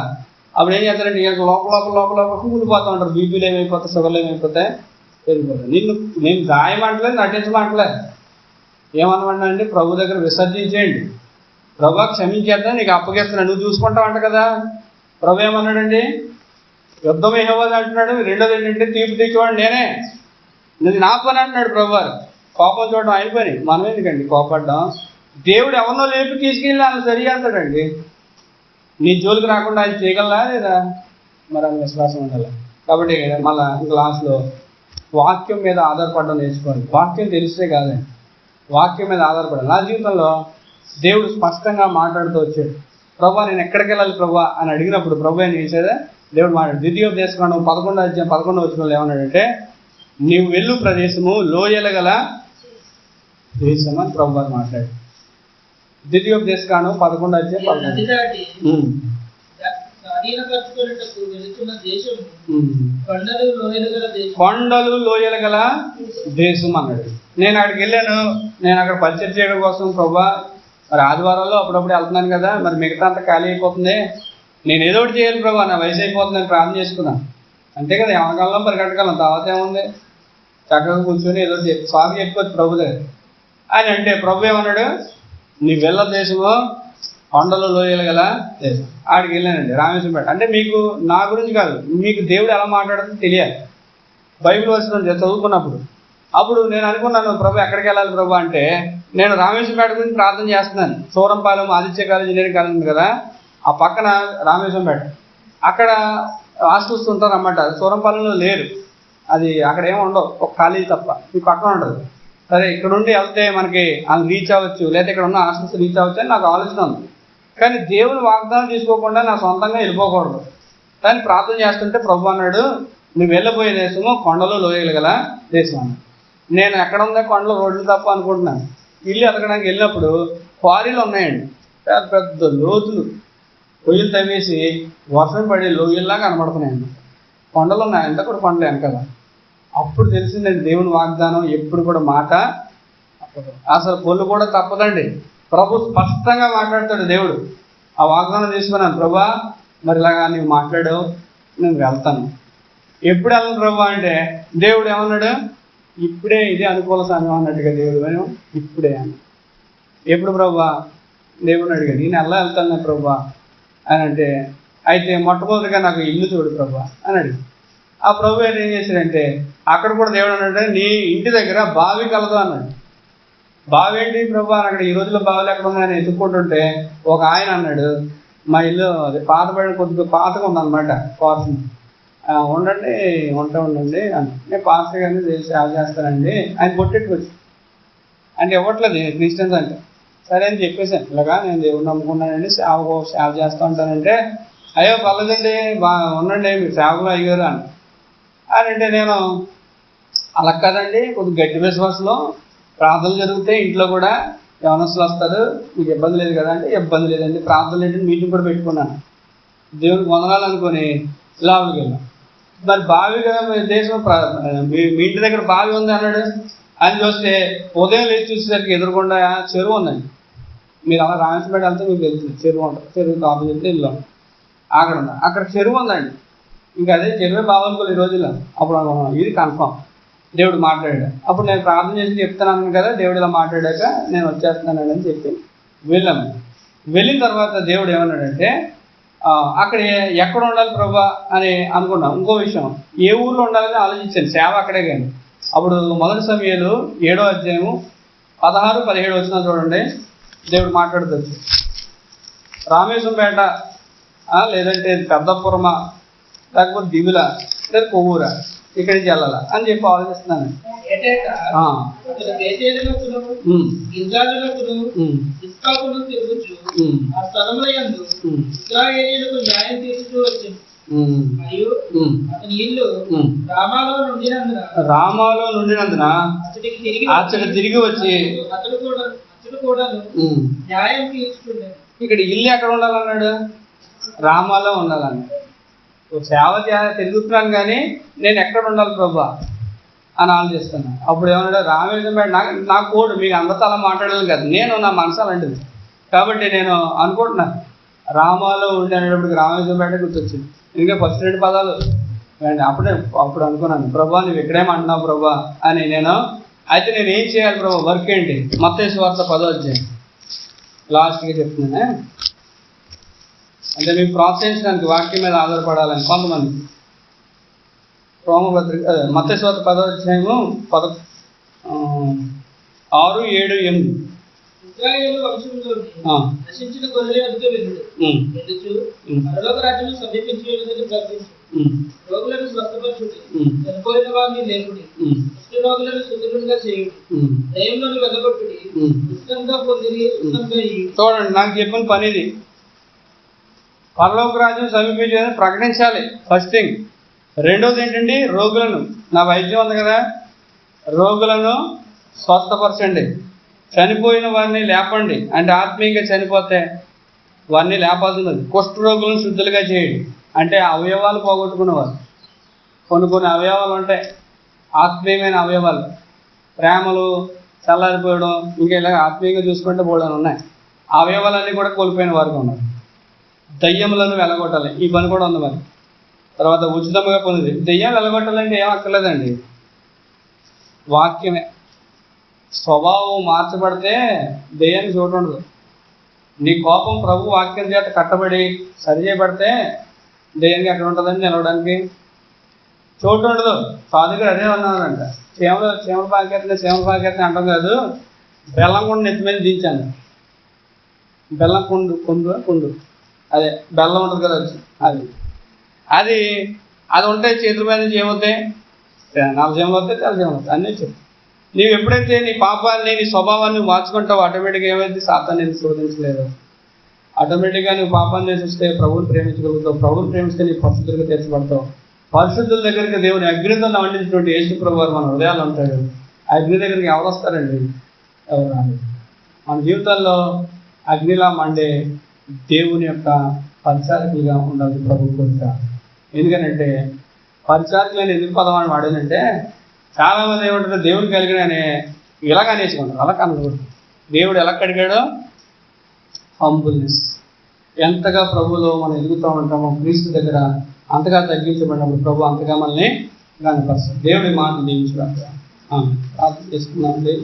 అప్పుడు ఏం చేస్తారంటే లోపల కూలిపోతూ ఉంటారు. బీపీలు ఏమైపోతాయి, షుగర్లు ఏమైపోతాయి, వెళ్ళిపోతాయి. నేను గాయమంటలేదు, నటించమంటలేదు. ఏమనమన్నా అండి, ప్రభు దగ్గర విసర్జించేయండి. ప్రభు క్షమించేద్దాం, నీకు అప్పగిస్తున్నాడు, నువ్వు చూసుకుంటావు అంట కదా. ప్రభు ఏమన్నాడండి, యుద్ధం యెహోవాది అంటున్నాడు. రెండోది ఏంటంటే తీర్పు తీర్చేవాడు నేనే, ఇది నా పని అంటున్నాడు ప్రభు వారు. కోపం చూడడం ఆయన పని, మనం ఎందుకండి కోపడ్డాం? దేవుడు ఎవరినో లేపి తీసుకెళ్ళి వాళ్ళు సరిచేస్తాడండి. నీ జోలికి రాకుండా ఆయన చేయగలరా లేదా? మరి ఆయన విశ్వాసం ఉండాలి. కాబట్టి మళ్ళా క్లాస్లో వాక్యం మీద ఆధారపడడం నేర్చుకోండి. వాక్యం తెలిస్తే కాదండి, వాక్యం మీద ఆధారపడాలి. నా జీవితంలో దేవుడు స్పష్టంగా మాట్లాడుతూ వచ్చాడు. ప్రభా నేను ఎక్కడికి వెళ్ళాలి ప్రభా అని అడిగినప్పుడు ప్రభు ఏం చేసేదా? దేవుడు మాట్లాడు. ద్వితీయోపదేశకాండం 11వ వచనంలో ఏమన్నాడంటే, నీవు వెళ్ళు ప్రదేశము లోయల గల దేశం అని ప్రభు వారు మాట్లాడు. ద్వితీయోపదేశకాండం 11వ కొండలు లోయల గల దేశం అన్నాడు. నేను అక్కడికి వెళ్ళాను, నేను అక్కడ పరిచయం చేయడం కోసం ప్రభా మరి ఆదివారాల్లో అప్పుడప్పుడు వెళ్తున్నాను కదా, మరి మిగతా అంతా ఖాళీ అయిపోతుంది, నేను ఏదో ఒకటి చేయాలి ప్రభా, నా వయసు అయిపోతుందని ప్రార్థన చేసుకున్నాను. అంతే కదా, ఏమగలం పరిగెట్టగలం, తర్వాత ఏముంది, చక్కగా కూర్చొని ఏదో స్వామి చెప్పుకోవచ్చు ప్రభు దగ్గర అని. అంటే ప్రభు ఏమన్నాడు, నీ వెళ్ళ దేశము కొండలు లోయలు గల దేశం. ఆడికి వెళ్ళానండి, రామేశ్వరంపేట. అంటే మీకు నా గురించి కాదు, మీకు దేవుడు ఎలా మాట్లాడుతుందో తెలియాలి. బైబిల్ వచనం చదువుకున్నప్పుడు అప్పుడు నేను అనుకున్నాను, ప్రభు ఎక్కడికి వెళ్ళాలి ప్రభు అంటే, నేను రామేశ్వరంపేట గురించి ప్రార్థన చేస్తున్నాను. Surampalem Aditya college engineering college ఉంది కదా, ఆ పక్కన రామేశ్వరంపేట. అక్కడ హాస్టల్స్ ఉంటారు అన్నమాట. సూరంపాలెంలో లేరు, అది అక్కడ ఏమి ఉండవు, ఒక కాలేజీ తప్ప ఈ పక్కన ఉండదు. సరే ఇక్కడ నుండి వెళ్తే మనకి అది రీచ్ అవ్వచ్చు, లేదా ఇక్కడ ఉన్న హాస్టల్స్ రీచ్ అవ్వచ్చు అని నాకు ఆలోచన ఉంది. కానీ దేవుని వాగ్దానం తీసుకోకుండా నా సొంతంగా వెళ్ళిపోకూడదు. కానీ ప్రార్థన చేస్తుంటే ప్రభు అన్నాడు, నువ్వు వెళ్ళబోయే దేశము కొండలు లోయలు గల దేశం అన్నాడు. నేను ఎక్కడ ఉందా కొండలు రోడ్లు తప్ప అనుకుంటున్నాను. ఇల్లు ఎదగడానికి వెళ్ళినప్పుడు క్వారీలు ఉన్నాయండి, పెద్ద పెద్ద లోతులు, పొయ్యిలు తవ్వేసి వర్షం పడే లోయల్లా కనబడుతున్నాయండి. కొండలు ఉన్నాయి, అంతా కూడా కొండలు వెనకాల. అప్పుడు తెలిసిందండి దేవుని వాగ్దానం ఎప్పుడు కూడా మాట అసలు పొల్లు కూడా తప్పదండి. ప్రభు స్పష్టంగా మాట్లాడతాడు దేవుడు. ఆ వాగ్దానం తీసుకున్నాను, ప్రభా మరి ఇలాగా నీవు మాట్లాడావు, నేను వెళ్తాను. ఎప్పుడు వెళ్ళను ప్రభా అంటే దేవుడు ఏమన్నాడు, ఇప్పుడే ఇదే అనుకూల సమయం అన్నట్టుగా దేవుడు మేము ఇప్పుడే అని. ఎప్పుడు ప్రభా దేవుడిని అడిగాడు, నేను ఎలా వెళ్తాను ప్రభా అని అంటే, అయితే మొట్టమొదటిగా నాకు ఇల్లు చూడు ప్రభా అని అడిగి. ఆ ప్రభు ఏం చేశాడంటే అక్కడ కూడా దేవుడు అన్నాడు, నీ ఇంటి దగ్గర బావి కలదు అన్నాడు. బావి ఏంటి ప్రభా అక్కడ ఈ రోజుల్లో బావిలు ఎక్కడ ఉన్నాయని ఎత్తుక్కుంటుంటే ఒక ఆయన అన్నాడు, మా ఇల్లు అది పాతబడిన కొద్దిగా పాతగా ఉందన్నమాట పార్సన్, ఉండండి ఉండండి అని. నేను పాస్టర్ గారిని సేవ చేస్తానండి ఆయన పొట్టెట్టుకొచ్చి అంటే ఇవ్వట్లేదు క్రిస్టియన్స్ అంటే. సరే అని చెప్పేసాను, ఇలాగా నేను దేవుడు నమ్ముకున్నానండి, సేవ చేస్తూ ఉంటానంటే, అయ్యో పర్లేదండి ఉండండి మీరు సేవకులు అయ్యారు అని అంటే, నేను అలా కదండి కొద్దిగా గట్టి విశ్వాసంలో ప్రార్థనలు జరిగితే ఇంట్లో కూడా యవనస్తులు వస్తారు, మీకు ఇబ్బంది లేదు కదా అంటే, ఇబ్బంది లేదండి, ప్రార్థనలు ఏంటంటే మీటింగ్ కూడా పెట్టుకున్నాను, దేవుడికి వందనాలు అనుకొని లోపలికి వెళ్ళాం. మరి బావి కదా దేశం, మీ ఇంటి దగ్గర బావి ఉంది అన్నాడు. అని చూస్తే ఉదయం లేచి చూసేసరికి ఎదురుకుండా చెరువు ఉందండి. మీరు అలా రామేశ్వరపేట వెళ్తే మీకు తెలుస్తుంది, చెరువు ఉంటుంది. చెరువు ఆపోజిట్ ఇల్లు అక్కడ ఉంది, అక్కడ చెరువు ఉందండి. ఇంకా అదే చెరువే బాగోనుకోలేదు ఈ రోజుల్లో. అప్పుడు ఇది కన్ఫామ్ దేవుడు మాట్లాడాడు. అప్పుడు నేను ప్రార్థన చేసి చెప్తున్నాను కదా, దేవుడు ఇలా మాట్లాడాక నేను వచ్చేస్తున్నాను అని చెప్పి వెళ్ళాము. వెళ్ళిన తర్వాత దేవుడు ఏమన్నాడంటే, అక్కడ ఎక్కడ ఉండాలి ప్రభా అని అనుకున్నాం. ఇంకో విషయం, ఏ ఊర్లో ఉండాలని ఆలోచించాను, సేవ అక్కడే కానీ. అప్పుడు మొదటి సమయాలు 7వ అధ్యాయము 16-17 వచ్చినా చూడండి, దేవుడు మాట్లాడుతుంది. రామేశ్వరంపేట లేదంటే పెద్దపురమా, లేకపోతే దిగుల, లేదా కొవ్వూరా, ఇక్కడి నుంచి వెళ్ళాలా అని చెప్పి ఆలోచిస్తున్నాను. రామాలో నుండినందున అతడు తిరిగి వచ్చి ఇక్కడ ఇల్లు ఎక్కడ ఉండాలన్నాడు, రామాలో ఉండాలన్నాడు. సేవ తిరుగుతున్నాను కానీ నేను ఎక్కడ ఉండాలి ప్రభా అని ఆలోచిస్తున్నాను. అప్పుడు ఏమన్నాడు, రామేశ్వరంపేట నా కోడు, మీకు అందరితో అలా మాట్లాడాలి కదా, నేను నా మనసు అలాంటిది కాబట్టి నేను అనుకుంటున్నాను రామాలో ఉండి అనేటప్పటికి రామేశ్వరంపేట గుర్తొచ్చింది. ఇంకా ఫస్ట్ 2 పదాలు అప్పుడు అనుకున్నాను, ప్రభా నువ్వు ఎక్కడేమంటున్నావు ప్రభా అని నేను. అయితే నేను ఏం చేయాలి ప్రభా, వర్క్ ఏంటి? మత్తయి సువార్త 10వ అధ్యాయం లాస్ట్గా చెప్తున్నానే. అంటే మీకు ప్రోత్సహించడానికి వాక్యం మీద ఆధారపడాలని కొంతమంది. రోమపత్రిక మత్తయి సువార్త 10వ అధ్యాయము 6, 7, 8. ఇశ్రాయేలు వంశంలోని ఆ, నశించిన గొర్రెల వద్దకు వెళ్ళుడు. ఉమ్, వెళ్ళుచు ఉమ్, పరలోక రాజ్యము సమీపించి ఉన్నదని ప్రకటించు. ఉమ్, రోగులను స్వస్థపరచుడి, ఉమ్, చనిపోయిన వారిని లేపుడి, ఉమ్, కుష్ఠరోగులను శుద్ధులుగా చేయుడి, ఉమ్, దయ్యములను వెళ్ళగొట్టుడి, ఉమ్. ఉచితంగా పొందిరి, ఉచితంగా ఇయ్యుడి. చూడండి, నాకు చెప్పిన పని ఇది. పరలోక రాజ్యం సమీపించాలని ప్రకటించాలి ఫస్ట్ థింగ్. రెండోది ఏంటండి, రోగులను, నా వైద్యం ఉంది కదా, రోగులను స్వస్థపరచండి, చనిపోయిన వారిని లేపండి. అంటే ఆత్మీయంగా చనిపోతే వారిని లేపాల్సినది. కుష్ఠరోగులను శుద్ధులుగా చేయండి అంటే అవయవాలు పోగొట్టుకునేవారు. కొన్ని అవయవాలు ఉంటాయి, ఆత్మీయమైన అవయవాలు, ప్రేమలు చల్లారిపోయడం, ఇంకా ఇలా ఆత్మీయంగా చూసుకుంటే బోళ్ళని ఉన్నాయి. ఆ అవయవాలన్నీ కూడా కోల్పోయిన వారికి ఉన్నారు. దయ్యములను వెలగొట్టాలి, ఈ పని కూడా ఉంది మరి. తర్వాత ఉచితంగా పొందింది. దెయ్యం వెలగొట్టాలంటే ఏం అక్కర్లేదండి, వాక్యమే. స్వభావం మార్చబడితే దెయ్యానికి చోటు ఉండదు. నీ కోపం ప్రభు వాక్యం చేత కట్టబడి సరిచేయబడితే దెయ్యానికి ఎక్కడ ఉంటుందని నిలవడానికి చోటు ఉండదు. సాధుగారు అదే అన్నారంట, చీమలు పాకేస్తున్నాయి అంటాం కాదు, బెల్లం కుండ నెత్తి మీద దించాను. బెల్లం కుండు అదే బెల్లం ఉంటుంది కదా, అది అది ఉంటే చేతుల మీద నుంచి ఏమవుతాయి, నాలుగు చీమలు వస్తాయి, తెల్ల చీమలు వస్తాయి, అన్నీ వచ్చాయి. నీవు ఎప్పుడైతే నీ పాపాన్ని, నీ స్వభావాన్ని మార్చుకుంటావో ఆటోమేటిక్గా ఏమైంది, సాతాను నేను శోధించలేదు. ఆటోమేటిక్గా నువ్వు పాపాన్ని చేసిస్తే ప్రభువుని ప్రేమించగలుగుతావు. ప్రభువుని ప్రేమిస్తే నీ పరిశుద్ధులుగా తీర్చబడతావు. పరిశుద్ధుల దగ్గరికి దేవుని అగ్నితో వండినటువంటి యేసు ప్రభువారు మన హృదయాలు ఉంటాడు. ఆ అగ్ని దగ్గరికి ఎవరు వస్తారండి? ఎవరు రాదు. మన జీవితాల్లో అగ్నిలా మండే దేవుని యొక్క పరిచారకులుగా ఉండాలి ప్రభు కోరిక. ఎందుకనంటే పరిచారకులని ఎందుకు పదవాన్ని వాడానంటే, చాలామంది ఏమంటారు, దేవుడు కలిగిననే ఇలాగ అనేసుకుంటారు. అలా కనకూడదు. దేవుడు ఎలా కడిగాడో హంబుల్నెస్. ఎంతగా ప్రభువులో మనం ఎదుగుతూ ఉంటామో క్రీస్తు దగ్గర అంతగా తగ్గించబడినప్పుడు ప్రభు అంతగా మనల్ని గణపరుస్తాడు. దేవుడి మాట దీవించడానికి ప్రార్థన చేసుకున్నామండి.